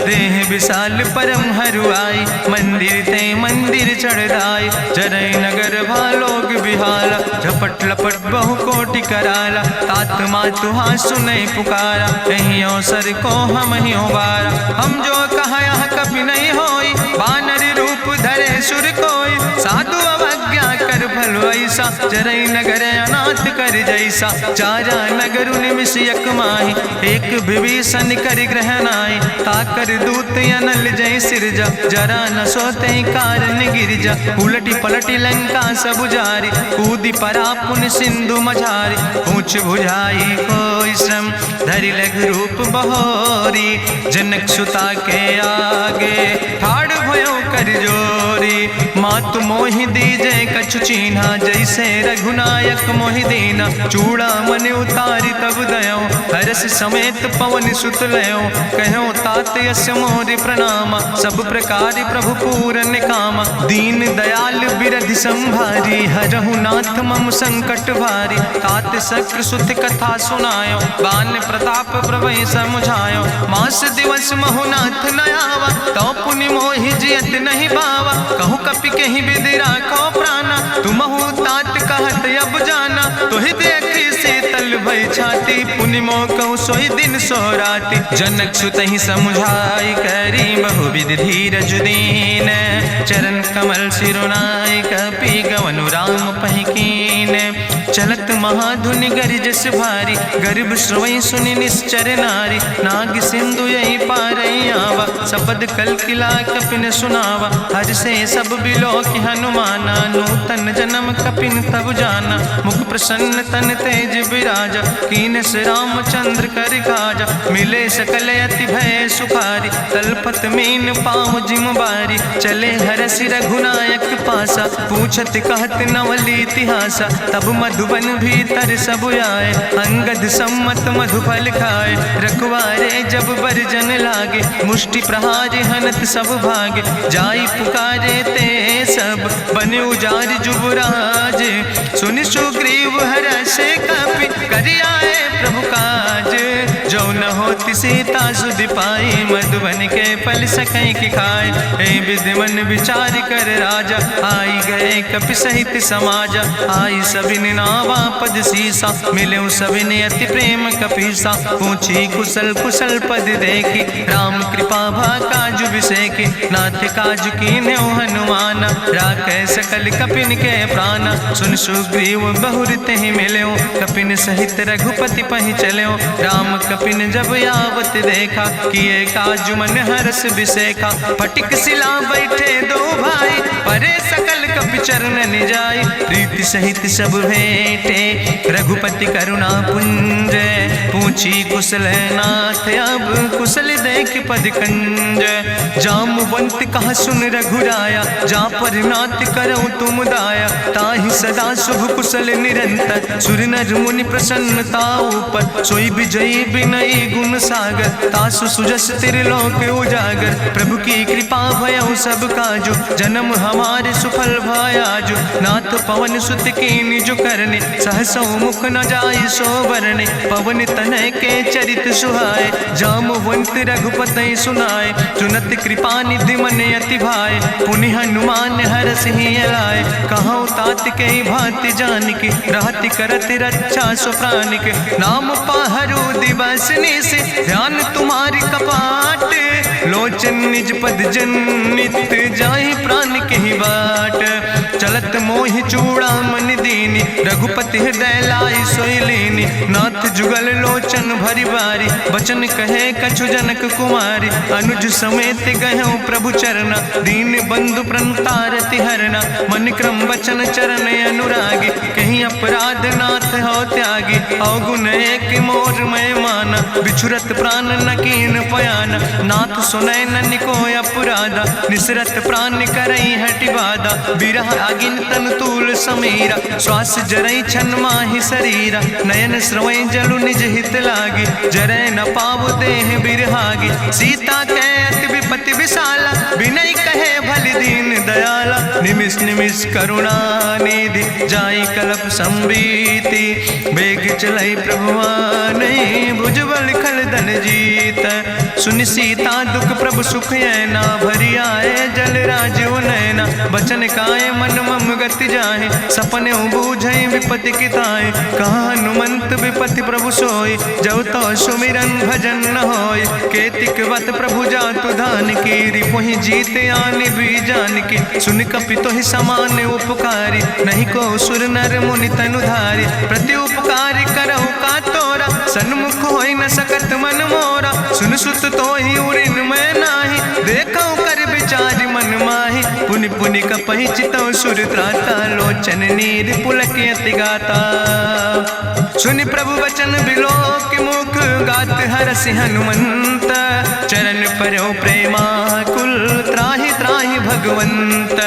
[SPEAKER 1] देह विशाल परम हरुआई, मंदिर ते मंदिर चढ़ाई। जरई नगर भालोग बिहाला, झपट लपट बहु कोटि कराला। तात मातु हाँ सुनै पुकारा, यही अवसर को हम ही उबारा। हम जो कहा यहाँ कभी नहीं होई, बानर रूप धरे सुर कोई। साधु अवज्ञा कर भल ऐसा, जरई नगर अनाथ कर जैसा। चारा नगर निमिष यक माही, एक विभीषण कर ग्रह नाई। ताकर दूत अनल जय सिरजा, जरा न सोते कारण गिरजा। उलटी पलटी लंका सब जारी, कूदी परा पुन सिंधु मझारी। पूछ बुझाई कोई श्रम, धरि लघु रूप बहोरी। जनक सुता के आगे, ठाड़ भयो कर जोरी। मातु मोहि दीजे कछु चीन्हा, जैसे रघुनायक मोहि दीना। चूड़ा मन उतारी तब दयो, हरस समेत पवन सुत लयो। कहो तात यस मोरि प्रणामा, सब प्रकार प्रभु पूरन कामा। दीन दयाल बिरधि संभारी, हरहु नाथ मम संकट भारी। तात शक्र सुत कथा सुनायो, बान प्रताप प्रभु समुझायो। मास दिवस महु नाथ न आवा, तो पुनि मोहि जियत नहीं बावा। कहु कपि कहीं विधि राखो प्राणा, तुमहु तात कहत अब जाना। तुहि देखी शीतल भई छाती, पुनि मोह कहु सोई दिन सो राति। जनक सुतहि समुझाई, करी बहुविधि धीरज दीन। चरण कमल सिरुनाई, कपि गवनु राम पहि कीन। चलत महाधुनि गरिजस भारी, गर्भ श्रवई सुनि निश्चर नारी। नाग सिंधु यही पारई आवा, सबद कल किला कपिन सुनावा। हर से सब बिलो कि हनुमाना, नूतन जन्म कपिन तब जाना। मुख प्रसन्न तन तेज विराजा, कीनस रामचंद्र कर काजा। मिले सकल अति भय सुखारी, तलपत मीन पाँव जिम बारी। चले हरसि रघुनायक पासा, पूछत कहत नवल इतिहासा। तब मधुबन भीतर सब आए, अंगद सम्मत मधुफल खाए। रखवारे जब बरजन लागे, मुष्टि प्रहारे हनत सब भागे। जाई पुकारे ते सब, बने उजार जुबराज। सुनि सुग्रीव हर्षे कपि, करि आए प्रभु काज। जो न होति सीता सुध पाई, मधुबन के फल सकई की खाए। ए विधि मन विचार कर राजा, आई गए कपि सहित समाजा। आई सबिन नावा पद सीसा, मिले सबिन अति प्रेम कपीसा। पूछी कुशल कुशल पद देखी, राम कृपा भा काजु विसेखी। नाथ काजु कीन्हे हनुमान, राखे सकल कपिन के प्राण। सुन सुग्रीव बहुर तेहि मिल्यो, कपिन सहित रघुपति पहि चल्यो। राम कपिन जब आवत देखा, किए काजु मन हरस विसेखा। फटिक सिला बैठे दो भाई, परे सकल कपि चरण जाय। प्रीति सहित सब भेंटे, रघुपति करुणा पुंज। पूछी कुशल नाथ, अब कुशल देख पद कंज। जामवंत कहा सुन रघुराया, जा पर नाथ करऊं तुम दाया। ताहि सदा शुभ कुशल निरंतर, सुर नर मुनि प्रसन्नता ऊपर। सोई विजयी विनयी गुण सागर, तासु सुजस त्रिलोक उजागर। प्रभु की कृपा भयउ सब काजु, जन्म हमारे सुफल भयाजु। नाथ पवन सुत कीन्हि जो करने, सहसौ मुख न जाय सो बरने। पवन तनय के चरित सुहाए, जामवंत रघुपति सुनाए। चुनत कृपा निधि मन अति भाए, पुनि हनुमान हरषि लाए। कहौं तात के भांति जानकी, रहति करत रक्षा सो प्राणिक। नाम पाहरु दिवस निश, ध्यान तुम्हारी कपाट। लोचन निज पद जनित, जाहि प्राण के ही बाट। चलत मोहि चूड़ामणि दीनी, रघुपति हृदय लाई सोई लीनी। नाथ जुगल लोचन भरि बारी, बचन कहे कछु जनक कुमारी। अनुज समेत गहऊँ प्रभु चरना, दीन बंधु प्रणतारति हरना। मन क्रम वचन चरण अनुरागी, कहीं अपराध नाथ हो त्यागी। अवगुण एक मोर मैं माना, बिछुरत प्राण न कीन पयाना। नाथ सुनय ननि को अपराधा, निसरत प्राण करई हटि बाधा। बिरह अगिन तन तूल समीरा, श्वास जरई छन माहि शरीरा। नयन श्रवई जलु निज हित लागी, जरय न पाव देह बिरहागी। सीता के अति विपति विशाला, विनय कहे भलि दीन दयाला। निमिष निमिष करुणा निधि, जाई कलप संबीति। बेग चलई प्रभुआनहि, भुजबल खल धन जीत। सुनि सीता दुख प्रभु सुख ऐना, भरि आए जल राजो नैना। बचन काए मन मम गति जाहे, सपने बूझई विपति किताए। कहा हनुमंत विपति प्रभु सोई, जब तो सुमिरन भजन न होय। केतिक वत प्रभु जातु धान की, रिपुहि जीत आने भी जान की। सुन कपि तोहि समान उपकारी, नहीं को सुर नर मुनि तनु धारी। प्रति उपकारी करहु का तोरा, सन्मुख होई न सकत मन मोरा। सुन सुत तोहि उरिन मैं नाही, देखौ कर विचार मन माही। पुनि पुनि कपहि चितौ सुर त्राता, लोचन नीर पुलक अति गाता। सुनि प्रभु वचन बिलोक मुख, गात हरषि हनुमंत। चरण परौ प्रेमाकुल, त्राहि त्राहि भगवंत।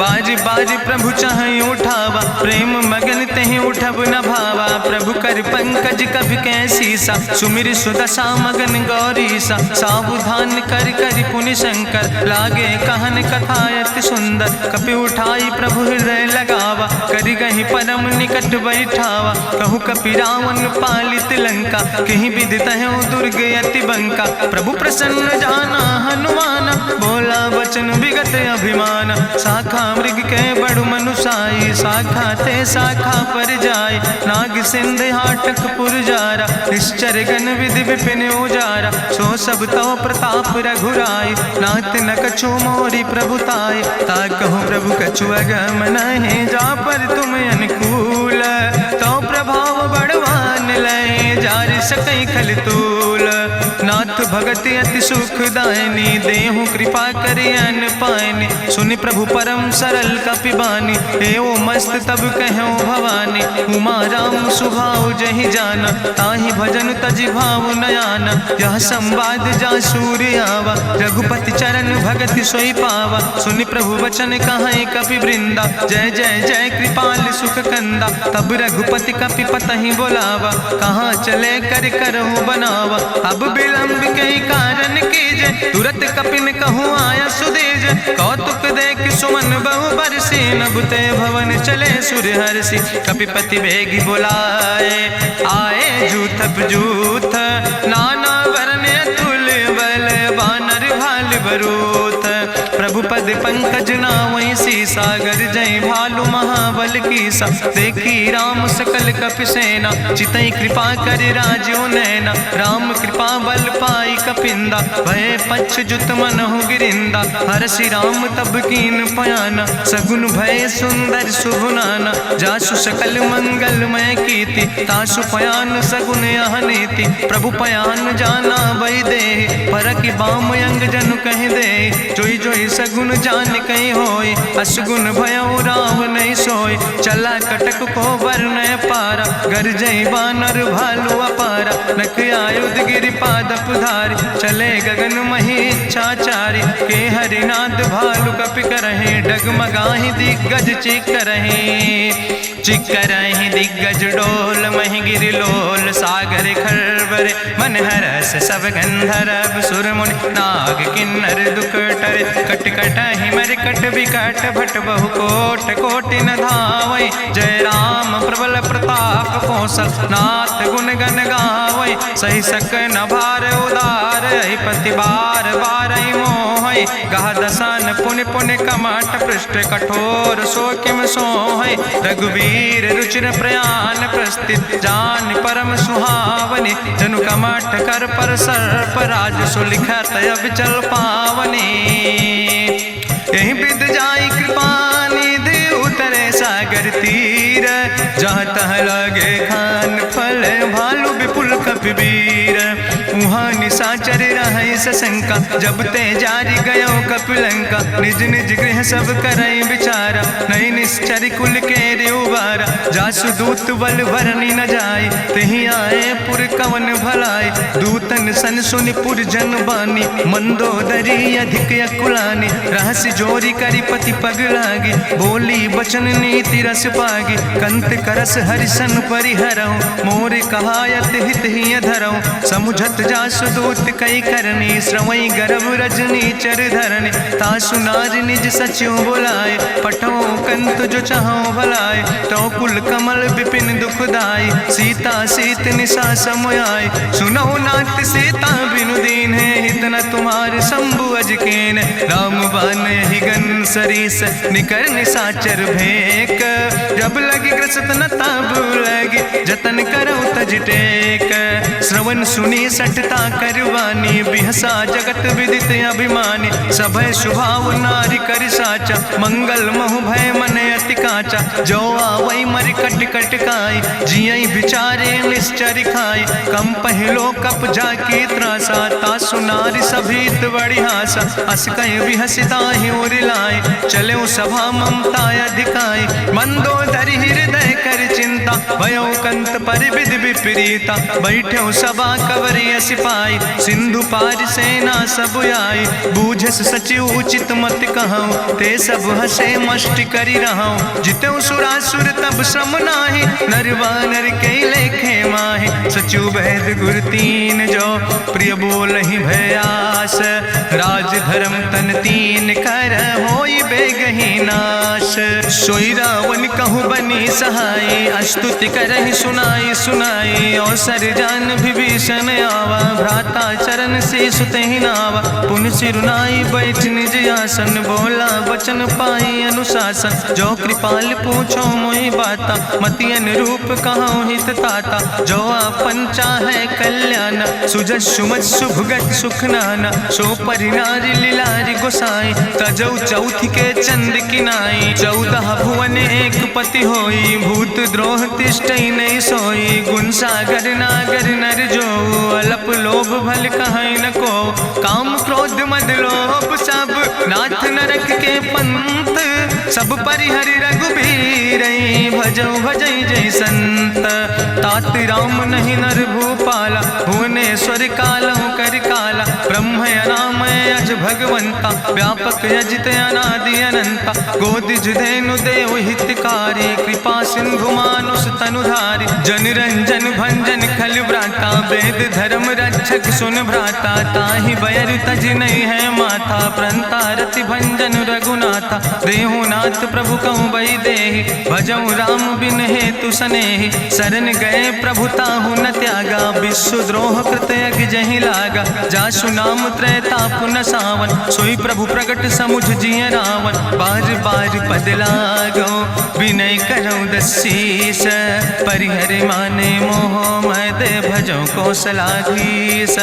[SPEAKER 1] बाज बाज प्रभु चाहि उठावा, प्रेम मगन तेहि उठब न भावा। प्रभु कर पंकज कभि कैसीसा, सुमिर सुदशा मगन गौरीसा। सावधान कर कर पुनि शंकर, लागे कहन कथा अति सुंदर। कपि उठाई प्रभु हृदय लगावा, करि गहि परम निकट बैठावा। कहु कपि रावण पालित लंका, कहि विधि तहु दुर्ग अति बंका। प्रभु प्रसन्न जाना हनुमाना, बोला वचन विगत अभिमान। शाखा मृग के बड़ु मनुसाई, शाखा ते शाखा पर जाय। नाग सिंध हाटक पुरजारा, निश्चर गण विधि विपिन उजारा। सो सब तव प्रताप रघुराई, नाथ न कछु मोरी प्रभुताई। ताकहु प्रभु कछु अगम नहीं, जा पर तुम अनुकूल। तो प्रभाव बड़वान लय, जार सकई खल तूल। नाथ भगति अति सुखदायनी, देहु कृपा करि अन पायनि। सुनि प्रभु परम सरल कपिबानी, एवं मस्त तब कहूँ भवानी। उमा राम सुभाव जहि जाना, ताहि भजन तजि भाव नयाना। यह संवाद जा सूर्य आवा, रघुपति चरण भगति सोई पावा। सुनि प्रभु वचन कहाई कपि वृंदा, जय जय जय कृपाल सुख कंदा। तब रघुपति कपि पतहि बोलावा, कहाँ चले कर करहु बनावा। अब विलंब कई कारण कीजे, तुरत कपिन कहूँ आया सुदेज। कौतुक देख सुमन बहु बरसी, नभते भवन चले सूर्य हर्षि। कपिपति बेगी बुलाए, आए जूथ जूथ नाना वरने बरूथ। प्रभु पद पंकज नावै सीसा, गर्जै भालु महाबल कीसा। देखी राम सकल कपि सेना, चितई कृपा कर राजो नैना। राम कृपा बल पाई कपिंदा, भय पच्छ जुत मनहु गिरिंदा। हरषि राम तब कीन पयाना, सगुन भय सुंदर शुभ नाना। जासु सकल मंगलमय कीर्ति, तासु पयान सगुन यह नीति। प्रभु पयान जाना भई दे, परखि बाम अंग जनु कहि दे। जोई जोई सगुन जान कहीं होय, असगुन भयो राम नहीं सोय। चला कटक को वर्ण पारा, गर्जई बानर भालू अपारा। नख आयुध गिरि पादप धारी, चले गगन मही इच्छाचारी। के हरिनाद भालु कपि करहि, डगमगाहि दिग्गज चिकरहि। चिकरहि दिग्गज डोल, महि गिरि लोल सागर खरबरे। मन हरस सब गंधर्व सुर मुनि, नाग किन्नर दुख टरे। कट कटहि मरकट विकट, भट बहु कोट कोटि न धावै। जय राम प्रबल प्रताप कौशल, नाथ गुण गण गावै। सही सक न भार उदार, पति बार बार मोहै। गह दसन पुनि पुनि कमठ, पृष्ठ कठोर सो किम सोहै। रघुवीर रुचिर प्रयाण प्रस्थित, जान परम सुहावनी। जनु कमठ कर पर सर्प, राज सुलिखत अविचल पावनी। यही विद जाई कृपा निधि, उतरे सागर तीर। जहाँ तह लगे खान फल, भालु विपुल कपिवीर। उहाँ निशाचर रहै सशंका, जब ते जारी गयो कपिलंका। निज निज गृह सब करई विचारा, नहीं निश्चर कुल के उबारा। जासु दूत बल भरनी न जाय, तेहि आए पुर कवन भलाई। दूतन सन सुनि पुर जन बानी, मंदोदरी अधिक अकुलानी। रहस्य जोरी करि पति पग लागी, बोली बचन नीति रस पागी। कंत करस हरिसन परिहरऊँ, मोर कहायत हित ही धरऊँ। समुझत जासु दूत कई करनी, श्रवई गर्भ रजनी चर धरनी। तासु नार निज सचिव बुलाए, पठो कंत जो चाहो भलाए। तो कुल कमल विपिन दुखदाई, सीता सीत निशा समयाय। सुनो नाथ सीता बिनु दीन है, हित न तुम्हार शंभु अजकेन। राम बान ही गन सरीस, निकर निशाचर भेक। जब लगी ग्रसत न तब लगी, जतन करो तज टेक। श्रवण सुनी सटता करवानी, बिहसा जगत विदित अभिमानी। सभय स्वभाव नारी कर साचा, मंगल महु भय मन अति काचा। जो आवै मर कट कट काई, जियई बिचारे निश्चर खाई। कम पहलो कप जाकी त्रासा, तासु नारी सभीत बड़ी हासा। अस कहीं बिहसिता ही उरिलाए, चले सभा ममता अधिकाई। मंदोदरी हृदय कर चिंता, भयो कंत पर विधि विपरीता। बैठो सभा कवरिय सिपाही, सिंधु पार सेना सब आई। बूझस सचिव उचित मत कहूँ, ते सब हसे मष्ट करी रहूँ। जितऊ सुरासुर तब श्रम नाही, नर वानर के लेखे माहि। सचिव वैद गुर तीन जो, प्रिय बोलहि भयास। राज धर्म तन तीन कर, होई बेगहि नाश। सोई रावण कहूँ बनी सहाय, अस्तुति करहि सुनाई सुनाई। अवसर जान विभीषण आवा, भ्राता चरण से सुतहि नावा। पुन सिरुनाई बैठ निज आसन, बोला वचन पाई अनुशासन। जो कृपाल पूछो मोहि बाता, मति अनुरूप कहूँ हित ताता। जो आपन चाहे कल्याण, सुजस सुमत शुभगत सुख नाना। सो परिनारी लीलारी गोसाई, तजौ चौथ के चंद किनाई। 14 भुवन एक पति होई, भूत द्रोह तिष्ठई नहीं सोई। गुण सागर नागर नर जो, अलप लोभ भल कहीं न को। काम क्रोध मद लोभ सब, नाथ नरक के पंथ। सब परिहरि रघुबीर, भजौ भजै जय संत। तात राम नहीं नर भूपाला, भुवनेश्वर कालहु कर काला। ब्रह्म अनामय अज भगवंता, व्यापक अजित अनादि अनंता। गोदिज धेनु देव हितकारी, कृपा सिंधु मानुष तनुधारी। जन रंजन भंजन खल व्राता, वेद धर्म रक्षक सुन भ्राता। ताहि बैर तज नहीं है माथा, प्रंता रति भंजन रघुनाथा। देहु नाथ प्रभु कहूँ बही देहि, भजऊँ राम बिन हेतु सनेहि। शरण गए प्रभु ताहु न त्यागा, विश्व द्रोह कृत यज्ञ जहि लागा। जासु नाम त्रैताप न सा, सावन, सोई प्रभु प्रगट समुझ जिय रावण। बार बार पद लागो विनय करो दसीस, परिहर माने मोह मद भजो कौशलाधीश।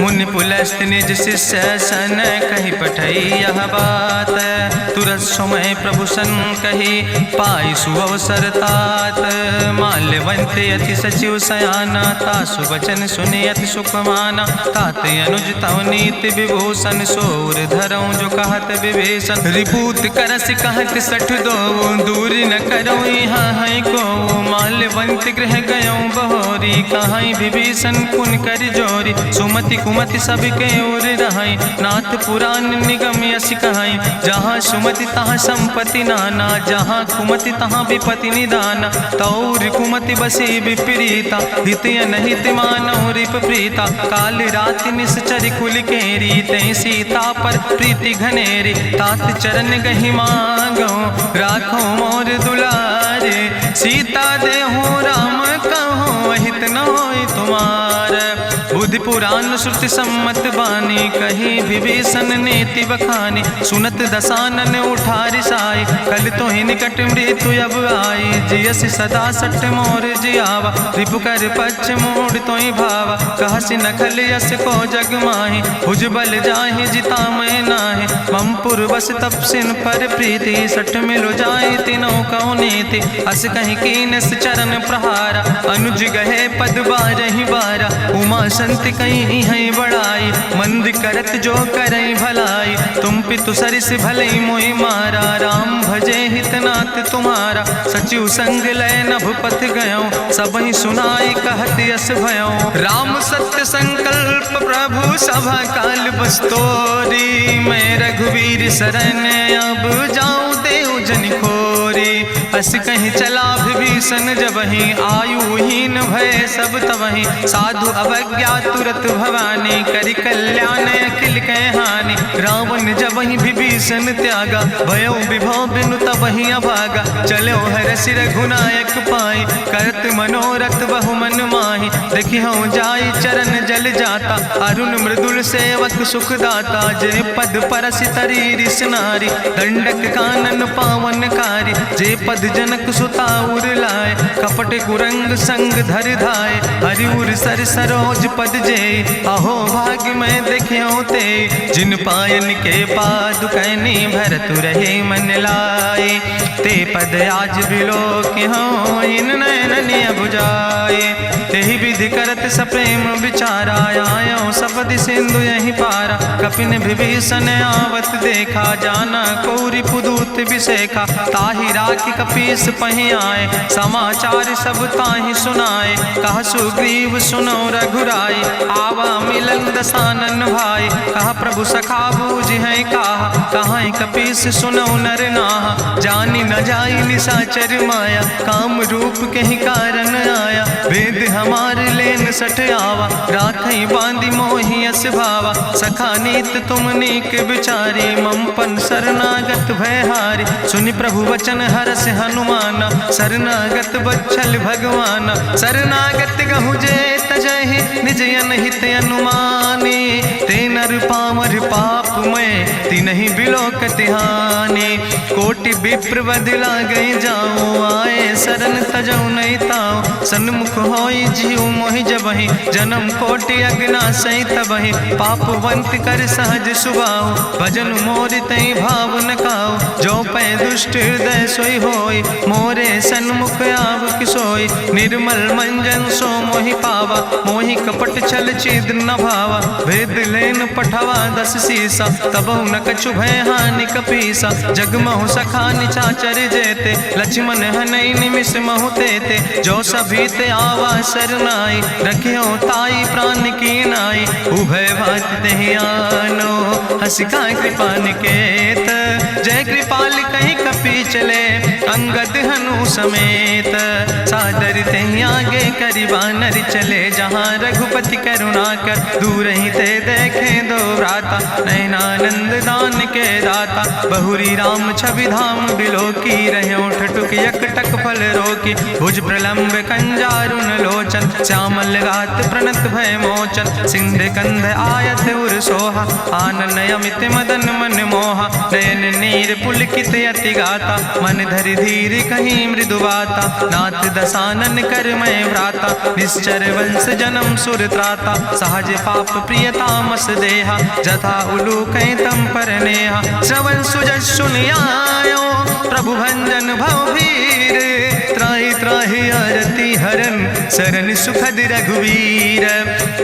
[SPEAKER 1] मुनि पुलस्त निज शिष्य सन कही पठई यह बात, तुरत समय प्रभु सन कही पाई सुअवसर तात। माल्यवंत अति सचिव सयाना, तासु वचन सुनि अति सुख माना। तात अनुज तव नीति विभूषण, सोर धरऊं जो कहत विभीषण। रिपूत करस कहत सठ दो, दूर न करो यहाँ है को। माल्यवंत गृह गयों बहोरी, कहाई विभीषण पुन कर जोरी। सुमति कुमति सबके ओर रहाई, नाथ पुराण निगम यश कहाई। जहाँ सुमति तहाँ संपत्ति नाना, जहाँ कुमति तहाँ विपत्ति निदाना। तौर कुमति बसी विपरीता, हित अनहित मानव रिप प्रीता। काल रात निश्चर कुल केरी, तै सीता पर प्रीति घनेरी। तात चरण गहि मांगो, राखो मोर दुलारे। सीता देहो राम कहो, हित न होय तुम्हार। बुद्धि पुराण श्रुति सम्मत बानी, कही विभीषण नीति बखानी। सुनत दसानन उठारि साई, कल तो ही निकट मृत्यु अब आई। जियस सदा सट मोर जियावा, रिपु कर पक्ष मोड़ तो ही भावा। कहसि नखल यस को जग माहि, भुज बल जाहि जिता मैं नाहि। मम पुरवस तपसिन पर प्रीति, सठ मिलो जाहि तिनो कौ नीति। अस कहीं कीनस चरण प्रहारा, अनुज गहे पद बारहि बारा। उमा संति कहीं है बड़ाई, मंद करत जो करई भलाई। तुम पितु सरिस भलई मोहि मारा, राम भजे हितनाथ तुम्हारा। सचिव संग लय नभ पथ गयो, सबहि सुनाई कहत यस भयो। राम सत्य संकल्प प्रभु सभा काल बस्तोरी। मैं रघुवीर शरण अब जाऊं देव जन खोरी। अस कहीं चला विभीषण जबहि, आयुहीन भय सब तबहि। साधु अवज्ञा तुरत भवानी, करि कल्याण अखिल कै हानि। रावण जबहि विभीषण त्यागा, भयो विभव बिनु तबहि अभागा। चलो हरषि रघुनायक पाई, करत मनोरथ बहु मन माहि। देखियो जाई चरण जल जाता, अरुण मृदुल सेवक सुख दाता। जे पद परसि तरी रिस नारी, दंडक कानन पावन कारी। जे पद जनक सुता उर लाए, कपट कुरंग संग धर धाय। हरिउर सर सरोज पद जे, अहो भाग्य मैं देखियो ते। जिन पायन के पादुकैनी, भरत रहे मन लाए। ते पद आज बिलो के हो, इन नयन बुझाए। तेहि विधि करत सप्रेम विचारा, आयो सपदि सिंधु यही पारा। कपिन विभीषण आवत देखा, जाना कौरि पुदूत विशेखा। ताहि राखि कपीस पहि आए, समाचार सब ताहि सुनाए। कहा सुग्रीव सुनो रघुराई, आवा मिलन दसानन भाई। कहा प्रभु सखा बूझ है कहा, कहाँ कपीस सुनो नर नाहा। जानी न जाई निशाचर माया, काम रूप के ही कारण आया। वेद हमार लेन सठ आवा, राखई बांधी मोहि यस भावा। सखा नीत तुम नीक विचारी, मम पन शरणागत भयहारी। सुनि प्रभु वचन हरस हनुमाना, शरणागत बच्छल भगवाना। शरणागत गहु जे तजहि, निज अनहित अनुमानी। ते नर पामर पाप में, तिन्हि बिलोकति हानि। कोटि विप्र बदला गई जाऊं, आए शरण तजऊ नहीं ताऊं। सन्मुख होई जीव मोहि जबहि, जन्म कोटि अग्ना सही तबहि। पापवंत कर सहज सुभाऊ, भजन मोर तई भाव न काऊ। जो पै दुष्ट हृदय सोई होई, मोरे सन्मुख आव किसोई। निर्मल मंजन सो मोहि पावा, मोहि कपट छल छिद्र न भावा। भेद लेन पठवा दस सीसा, तबहु न कछु भय हानि कपीसा। जगमहु सखा निचाचर जेते, लक्ष्मण हनई निमिष महु तेते। जो सभी ते आवा सरनाई, रखियो ताई प्राण की नाई। उभय भात तेहि आनो, हसिका कृपा निकेत। जय कृपाल कहीं कपी चले, अंगद हनु समेत। सादर ते आगे करि बानर चले, जहाँ रघुपति करुणा कर दूर ही ते देखे दो भ्राता। नयनानंद दान के दाता, बहुरी राम छवि धाम बिलोकी। रहे ठटुक यकटक फल रोकी, भुज प्रलंब कंजारुन लोचन। श्यामल गात प्रणत भय मोचन, सिंध कंध आयत उर सोहा। आनन अमित मदन मन मोहा, नयन नीर पुलकित अति गाता। मन धरि धीर कहीं मृदु बाता, नाथ दसानन कर मैं भ्राता। निश्चर वंश जन्म सुर त्राता, सहज पाप प्रिय तामस देहा। जथा उलूक तम पर नेहा, श्रवण सुजस सुनियायो। प्रभु भंजन भव भीर, त्राहि त्राहि आरती हरन। शरण सुखद रघुवीर,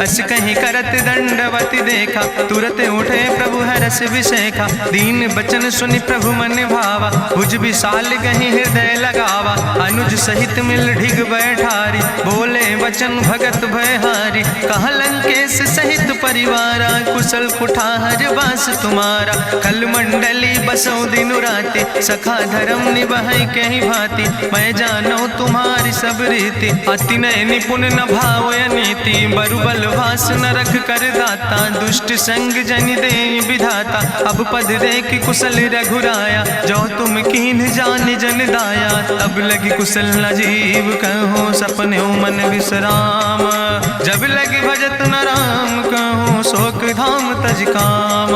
[SPEAKER 1] अस कहीं करत दंडवती देखा। तुरत उठे प्रभु हरस विशेखा, दीन बचन सुनि प्रभु मन भावा। भुज विशाल कहीं हृदय लगावा, अनुज सहित मिल ढिग बैठारी। बोले वचन भगत भयहारी, कहा लंकेश सहित परिवारा। कुशल कुठार वास तुम्हारा, कल मंडली बसो दिनु राति। सखा धर्म निभाई कहीं भांति, मैं जानो तुम्हारी सब रीति। अति नय निपुण न भाव नीति, बरुबल भास न रख कर दाता। दुष्ट संग जन दे विधाता, अब पद देख कुशल रघुराया। जो तुम कीन जान जन दाया, तब लगी कुशल न जीव कहो। सपने मन विश्राम, जब लगी भजत न राम कहो। शोक धाम तज काम,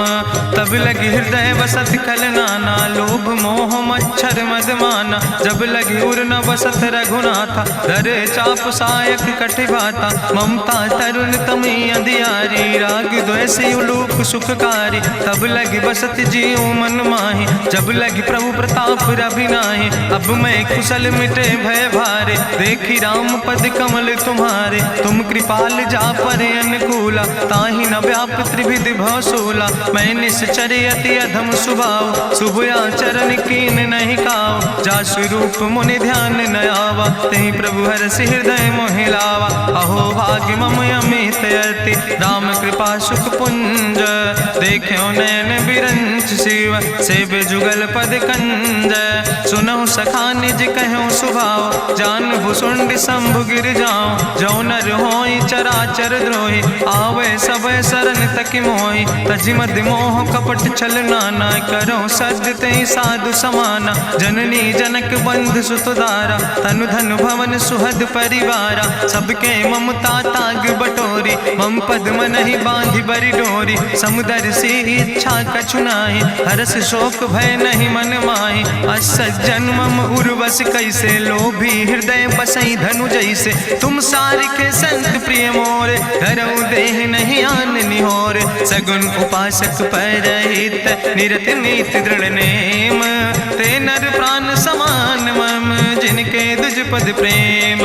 [SPEAKER 1] तब लगी हृदय बसत कल नाना। लोभ मोह मच्छर मद माना, जब लगी उर न बसत रघुनाथा। धरे चाप सायक कटिबाता, ममता तरुण तमी अंधियारी। राग द्वेष उलूक सुखकारी, तब लगी बसत जीव मन माही। जब लगी प्रभु प्रताप रवि नाही, अब मैं कुशल मिटे भय भारे। देखी राम पद कमल तुम्हारे, तुम कृपाल जा पर अनुकूला। ताहि न व्याप त्रिविध भवसूला, मैं निश्चर अति अधम सुभाव। शुभ आचरण कीन नहीं काव, जा स्वरूप मुनि ध्यान न आवा। तेहि प्रभु हरसि हृदय मोहि लावा। अहो भाग्य मम अमित अति, राम कृपा सुख पुंज। देखो नयन बिरंच शिव, सेव जुगल पद कंज। सुनहु सखा निज कहूँ सुभाव, जान भुसुंड शंभु गिर जाऊं। जो नर होई चराचर द्रोही, आवे सब शरण तक मोहि। तजि मद मोह कपट छल नाना, करो सद्य तेहि साधु समाना। जननी जनक बंधु सुतदारा, तनु धन भवन सुहद परिवारा। सबके ममता ताग बटोरी, मम पद मनहि बांधि बरि डोरी। समुदर सी इच्छा कछु नाही, हरस शोक भय नहीं मन माही। असज्जन मम उर्वश कैसे, लोभी हृदय बसई धनु जैसे। तुम सारिके संत प्रिय मोरे, धरऊ देह नहीं आन निहोर। सगुन उपासक परहित, निरत नीति दृढ़ नेम। ते नर प्राण समान मम, जिनके दुज पद प्रेम।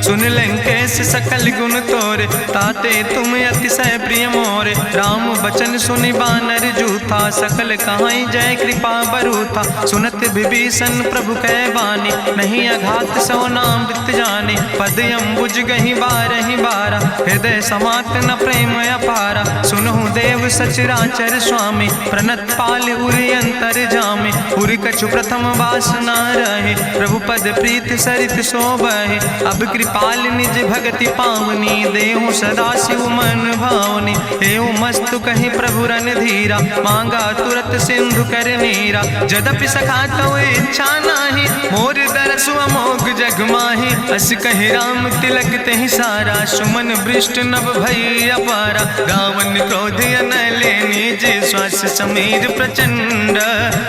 [SPEAKER 1] सुन लंकेश सकल गुण तोरे, ताते तुम अतिशय प्रिय मोरे। राम बचन सुनि बानर जूथा, सकल कहाई जय कृपा बरूथा। सुनत विभीषण प्रभु कै बानी, नहीं अघात सो नाम वित जानी। पद अम्बुज गहि बारहि बारा, हृदय समात न प्रेम अपारा। सुनहु देव सचराचर स्वामी, प्रणत पाल उरि अंतर जामी। उरि कछु प्रथम वासना रहे, प्रभु पद प्रीत सरित शोभहि। अब कृपाल निज भगति पावनी, देहु सदा शिव मन भावनी। एवं मस्तु कहि प्रभु रन धीरा, मांगा तुरत सिंधु कर नीरा। जदपि सखा तव इच्छा नाही, मोर दरसु अमोघ जग माही। अस कहि राम तिलक तेहि सारा, सुमन वृष्ट नभ भई अपारा। गावन क्रोध अनले निज, श्वास समीर प्रचंड।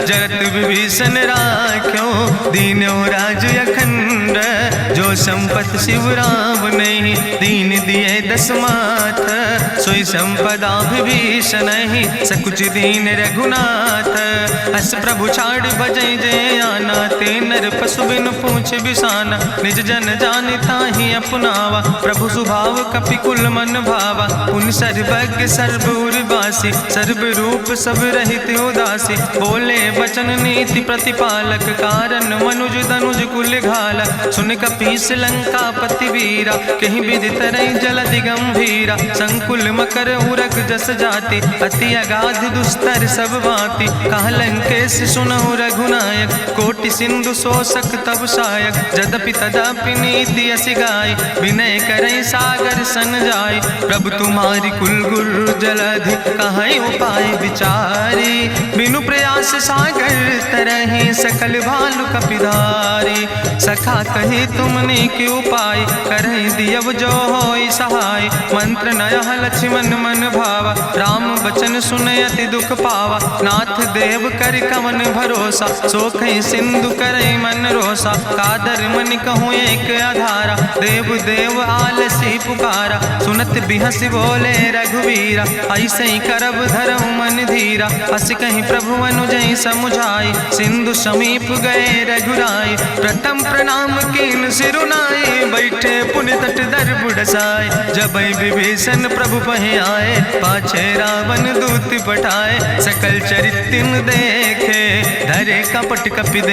[SPEAKER 1] जगत विभीषण राख्यो, दीनो राज अखंड। जो संपत शिव राम नहीं, दीन दिए दस माथ। सोई संपदा विभीषण नहीं, सकुच दीन रघुनाथ। अस प्रभु छाड़ भजै जय आना, ते नर पशु बिन पूछ बिसाना। निज जन जानि ताहि अपनावा, प्रभु स्वभाव कपि कुल मन भावा। पुन सर्वज्ञ सर्व उर्वासी, सर्व रूप सब रहित उदासी। बोले वचन नीति प्रतिपालक, कारण मनुज तनुज कुल घाला। सुन कपीस लंकापति वीरा, कहीं विधि तरई जलधि गंभीरा। संकुल मकर उरग जस जाति, अति अगाध दुस्तर सब भांति। कहा लंकेश सुनहु रघुनायक, कोटि सिंधु सिंधु शोषक तब सायक, जदपि तदपि नीति अस गाय, विनय करई सागर सन जाय। प्रभु तुम्हारी कुल गुरु जलधि, कहीं उपाय विचारी, बिनु प्रयास सागर तरहि, सकल भालु कपिधारी। सखा कही तुमने के उपाय, करहि दियव जो होई सहाय। मंत्र नयह लक्ष्मण मन भावा, राम बचन सुनय अति दुख पावा। नाथ देव कर कवन भरोसा, सोखई सिंधु करई मन रोसा। कादर मन कहूँ एक आधारा, देव देव आलसी पुकारा। सुनत बिहस बोले रघुवीरा, ऐसे ही करब धरऊ मन धीरा। अस कहीं प्रभु अनुजय समुझाई, सिंधु समीप गए रघुराई। प्रथम प्रणाम कीन सिरुनाई, बैठे पुण्य तट दर बुढ़साए। जब विभीषण प्रभु पहे आए, पाछे रावण दूत पठाए। सकल चरित्र देखे, धरे कपट कपि दे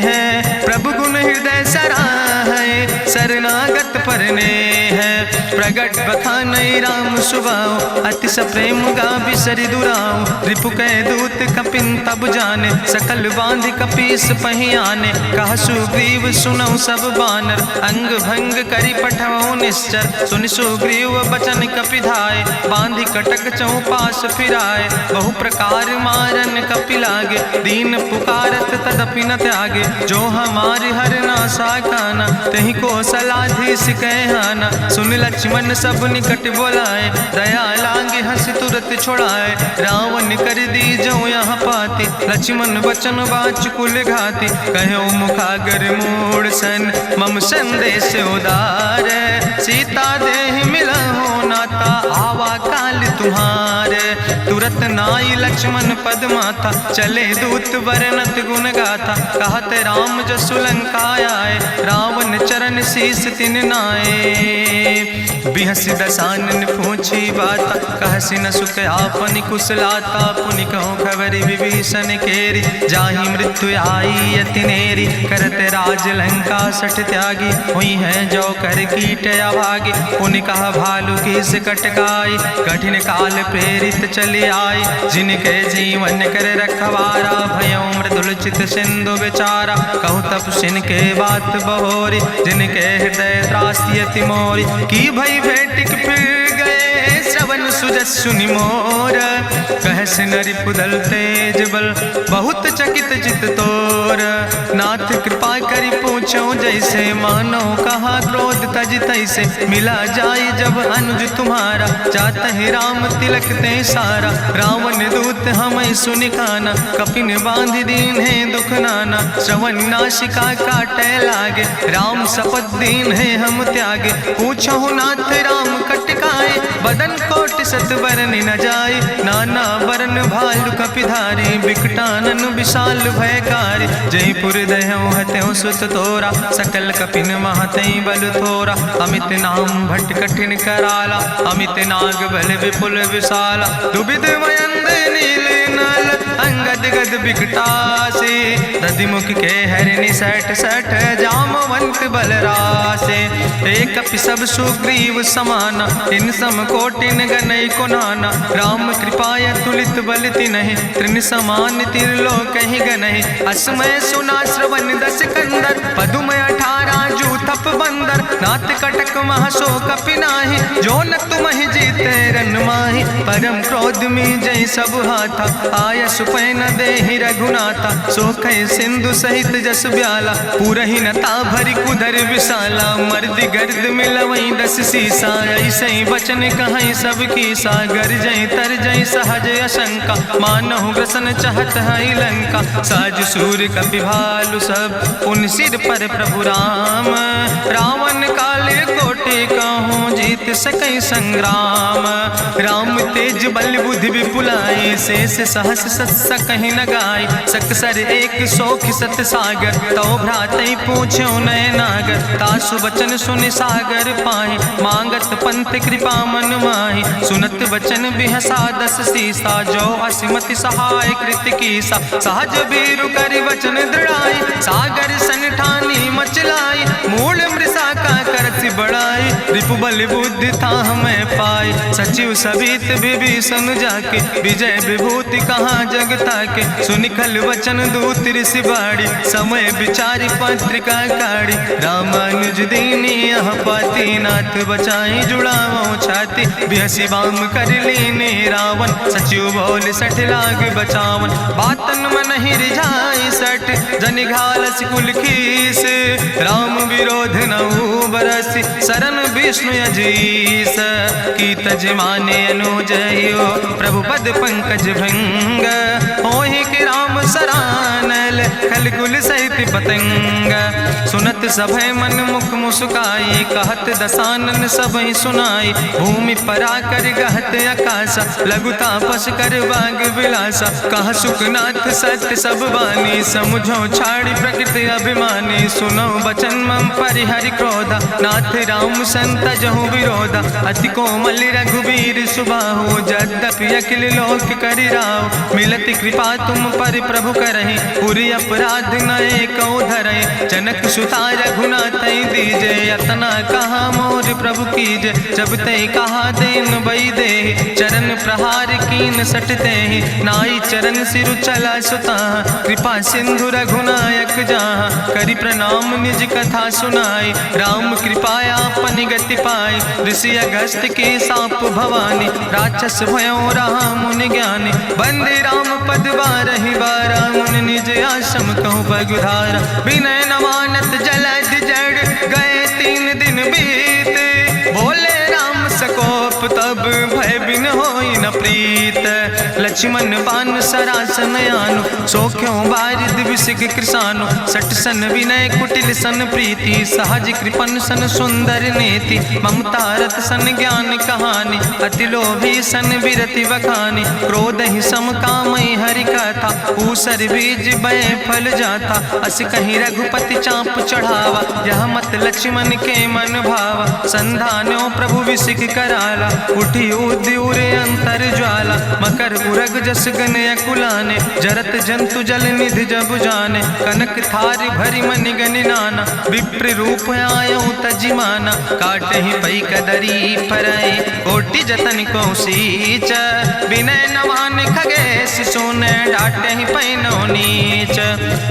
[SPEAKER 1] है। प्रभु गुण हृदय सराहै, शरणागत परने है। प्रगट बखानई राम सुभाऊ, अति सप्रेम गा बिसरि दुराऊ। रिपु कह दूत कपिन तब जाने, सकल बांध कपीस पहियाने। कहा सुग्रीव सुनऊ सब बानर, अंग भंग करि पठवऊ निश्चर। सुनि सुग्रीव बचन कपिधाय, बांधि कटक चौपास फिराए। बहु प्रकार मारन कपि लागे, दीन पुकारत तदपि न त्यागे। जो हमारे हर नासा खाना, तही को सलाधीस कहना। सुन लक्ष्मण सब निकट बोलाए, दया लागे हंस तुरत छोड़ाए। रावण कर दी जो यहाँ पाती, लक्ष्मण बचन बाच कुल घाती। कहो मुखागर मूड़ सन, मम संदेश उदार। सीता देह मिला हो नाता, आवा काल तुम्हारे। तुरत नाई लक्ष्मण पद माथा, चले दूत वर्णत गुण गाथा। कहत राम जसु लंका आए, रावण चरण शीस तिन नाए। बिहस दसानन पूछी बाता, कहसि न सुख आपन कुशलाता। पुनि कहूँ खबर विभीषण केरी, जाहि मृत्यु आई अति नेरी। करत राज लंका सठ त्यागी, हुई है जो कर कीट अभागी। पुनि कहा भालू किस कटकाई, कठिन काल प्रेरित चले आई। जिनके जीवन कर रखवारा, भयों मृदुल चित सिंधु बेचारा। कहु तप सिन के बात बहोरी, जिनके हृदय त्रासी अति मोरी। की भई भेटिक फिर गए, श्रवण सुजस सुनि मोर। कहस नरि पुदल तेज बल, बहुत चकित चित तोर। नाथ कृपा करि पूछो जैसे, मानो कहा क्रोध तज तैसे। मिला जाय जब अनुज तुम्हारा, जात ही राम तिलक ते सारा। रावण दूत हमें सुनि काना, कपिन बांध दीन है दुख नाना। श्रवण नासिका काटे लागे, राम शपथ दीन है हम त्यागे। पूछो नाथ राम कटकाए, बदन कोटि सत बरन न जाए। नाना बरन भालु कपिधारी, बिकटानन विशाल भयकारी। जयपुर दह्यों हत्यों सुत तोरा, सकल कपिन महतई बल थोरा। अमित नाम भट्ट कठिन कराला, अमित नाग बल विपुल विशाला। दुबिध मयंद नील नल, अंगद गद बिकटासे। दधिमुख के हरिणि सठ सठ, जामवंत बलरासे। एक कपि सब सुग्रीव समाना, इन सम कोटिन गनई को नाना। राम कृपाय तुलित बल तिनहि, त्रिन समान तिरलोक ही गनहि। असमय सुना श्रवण दस कंदर, पदुम 18 जू थप बंदर। नाथ कटक महसो कपि नाही, जो न तुमहि जीते रन माही। परम क्रोध में जय सब हाथा, आय सुपै न देहि रघुनाथा। सोखै सिंधु सहित जस ब्याला, पूरहि नता भरि कुधर विशाला। मर्द गर्द मिलवई 10 सीसा, ऐसे बचन कहई सब कीसा। गर जय तर जय सहज अशंका, मानहु ग्रसन चाहत है लंका। साज सूर कपि भालु सब, पुन सिर पर प्रभु राम। रावण काले कोटि कहूँ, जीत सकई संग्राम। राम तेज बल बुद्धि विपुलाई, शेष सहस सत सकहि न गाय। सकसर एक सोख सत सागर, तो भ्रातई पूछो नय नागर। तासु बचन सुनि सागर पाहि, मांगत पंथ कृपा मन माहि। सुनत बचन बिहसा 10 सीसा, जो असिमति सहाय कृत कीसा। सहज बीरु करि वचन दृढ़ाई, सागर सन ठानी मचलाई। मूल मृषा का करसि बड़ाई, रिपु बल बुद्धि था हमें पाई। सचिव सबित विभीषण जाके विजय विभूति कहाँ जगता के। सुनिखल वचन दूत ऋषि बाड़ी समय विचारी पत्रिका काढ़ी। रामानुज दीनी यह पाती नाथ बचाई जुड़ावो छाती। बिहसी बाम कर लीने रावण सचिव बोल सठ लाग बचावन। बातन मन ही रिझाई सठ जन घालस कुल खीस। राम विरोध नहु बरस शरण विष्णु अजीस। की तज माने अनुजयो प्रभु पद पंकज भंग। होहि कि राम सरानल खलकुल सहित पतंग। सुनत सभय मन मुख मुस्काई कहत दसानन सबहि सुनाई। भूमि परा कर गहत आकाशा लघु तापस कर बाग विलासा। कह सुखनाथ सत्य सब बानी समुझो छाड़ी प्रकृति अभिमानी। सुनो बचन मम परिहरि क्रोधा नाथ राम संत जहु विरोधा। अति कोमल रघुबीर सुबाहु यद्यपि अखिल लोक करि राव। मिलति कृपा तुम पर प्रभु करहि पुरि अपराध नए को धरहि। जनक सुता रघुनाथ दीजे यतना कहा मोर प्रभु कीजे। जब ते कहा देन बई दे चरण प्रहार कीन सटते। नाई चरण सिरु चला सुता कृपा सिंधु रघुनायक जहाँ। करि प्रणाम निज कथा सुनाई राम कृपाया अपनी गति पाई। ऋषि अगस्त के साप भवानी राक्षस भयो रहा मुनि ज्ञानी। बंदे राम पद बारहि बारा मुनि निज आश्रम कहूँ पगुधारा। विनय नवानत जलद जड़ गए 3 दिन बीते। बोले राम सकोप तब भय बिन होई न प्रीत। लक्ष्मण बान सरासन आनु सो क्यों बारिद विसिक कृसानु। सठ सन विनय कुटिल सन प्रीति सहज कृपन सन सुंदर नीति। ममता रत सन ज्ञान कहानी अति लोभी सन विरति बखानी। क्रोध ही सम कामई हरि कथा ऊसर बीज बय फल जाता। अस कहीं रघुपति चाप चढ़ावा यह मत लक्ष्मण के मन भावा। संधान्यो प्रभु विसिक कराला उठी उद्यूर अंतर ज्वाला। मकर उरग जस गन अकुलाने जरत जंतु जल निधि जब जाने। कनक थार भरी मनि गनि नाना विप्र रूप आयो तजिमाना। काटे ही पई कदरी फरई कोटि जतन को सींच। विनय नवान खगेश सोने डाटे ही पैनो नीच।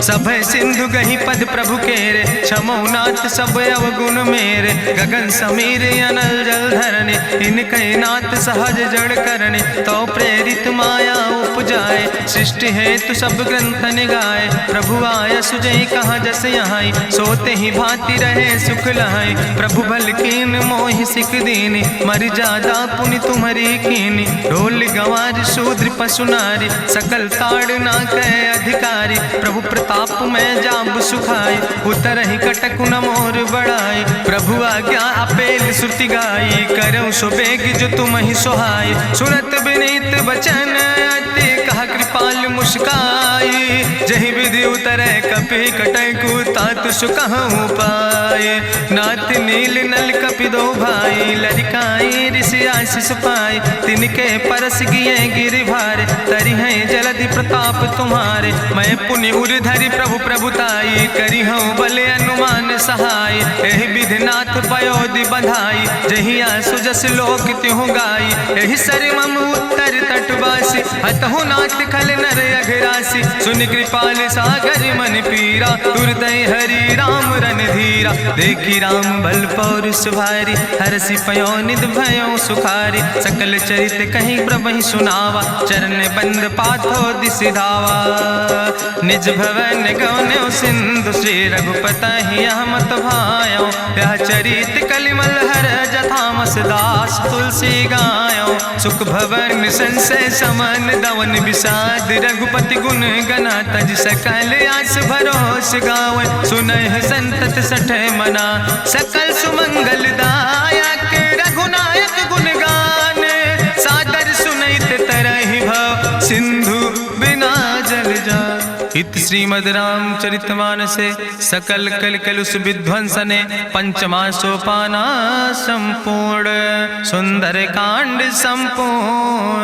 [SPEAKER 1] सब सिंधु गही पद प्रभु केरे क्षमो नाथ सब अवगुण मेरे। गगन समीर अनल जल धरने इनके नाथ सहज जड़ करने। तो प्रेरित माया उपजाए सृष्टि हेतु सब ग्रंथ निगाए। प्रभु आय सुजई कहाँ जस यहाँ सोते ही भांति रहे सुख लहाई। प्रभु भल कीन मोहि सिख दीनी मर जादा पुनि तुम्हारी कीनी। ढोल गंवार शूद्र पशु नारी सकल ताड़ ना कहे अधिकारी। प्रभु प्रताप में जाब सुखाई उतर ही कटक न मोर बढ़ाई। प्रभु आज्ञा अपेल श्रुति गाई करऊँ सुबेग जो तुम ही सुहाई। सुनत विनीत वचन अति कहा कृपाल मुस्काई। जही विधि उतरे कपि कटकु तात सुकहु पाए। नाथ नील नल कपि दो भाई लरिकाई ऋषि आशीष पाए। तिनके परस गिए गिरि भारे तरि है जलधि प्रताप तुम्हारे। मैं पुनि उर धरि प्रभु प्रभुताई करी हूँ बले अनुमान सहाय। एहि विधि नाथ पयोधि बधाई जही आसु जस लोक त्यों गाई। एहि सर मम उत्तर तटवासी हतहु नाथ खल नर अघरासी। सुन कृपाल सागर मन पीरा तुरत हरि राम रन धीरा। देखी राम बल पौरुष भारी हरसि पयो निध भयो सुखारी। सकल चरित कहीं प्रभु सुनावा चरण बंद पाथो दिस धावा। निज भवन गौन्यो सिंधु श्री रघुपति यह मत भायो। यह चरित कलिमल हर जथामस दास तुलसी गायो। सुख भवन संशय समन दवन विषाद रघुपति गुण गना तज सकल आस भरोस गावे। सुनहि संतत सठ मना सकल सुमंगल दायक रघुनायक गुण गान। सादर सुनैत तरहि भव सिंधु बिना जल जा। इत श्रीमद् रामचरितमानसे सकल कलकलुष विध्वंसने पंचमा सोपाना संपूर्ण। सुंदर कांड संपूर्ण।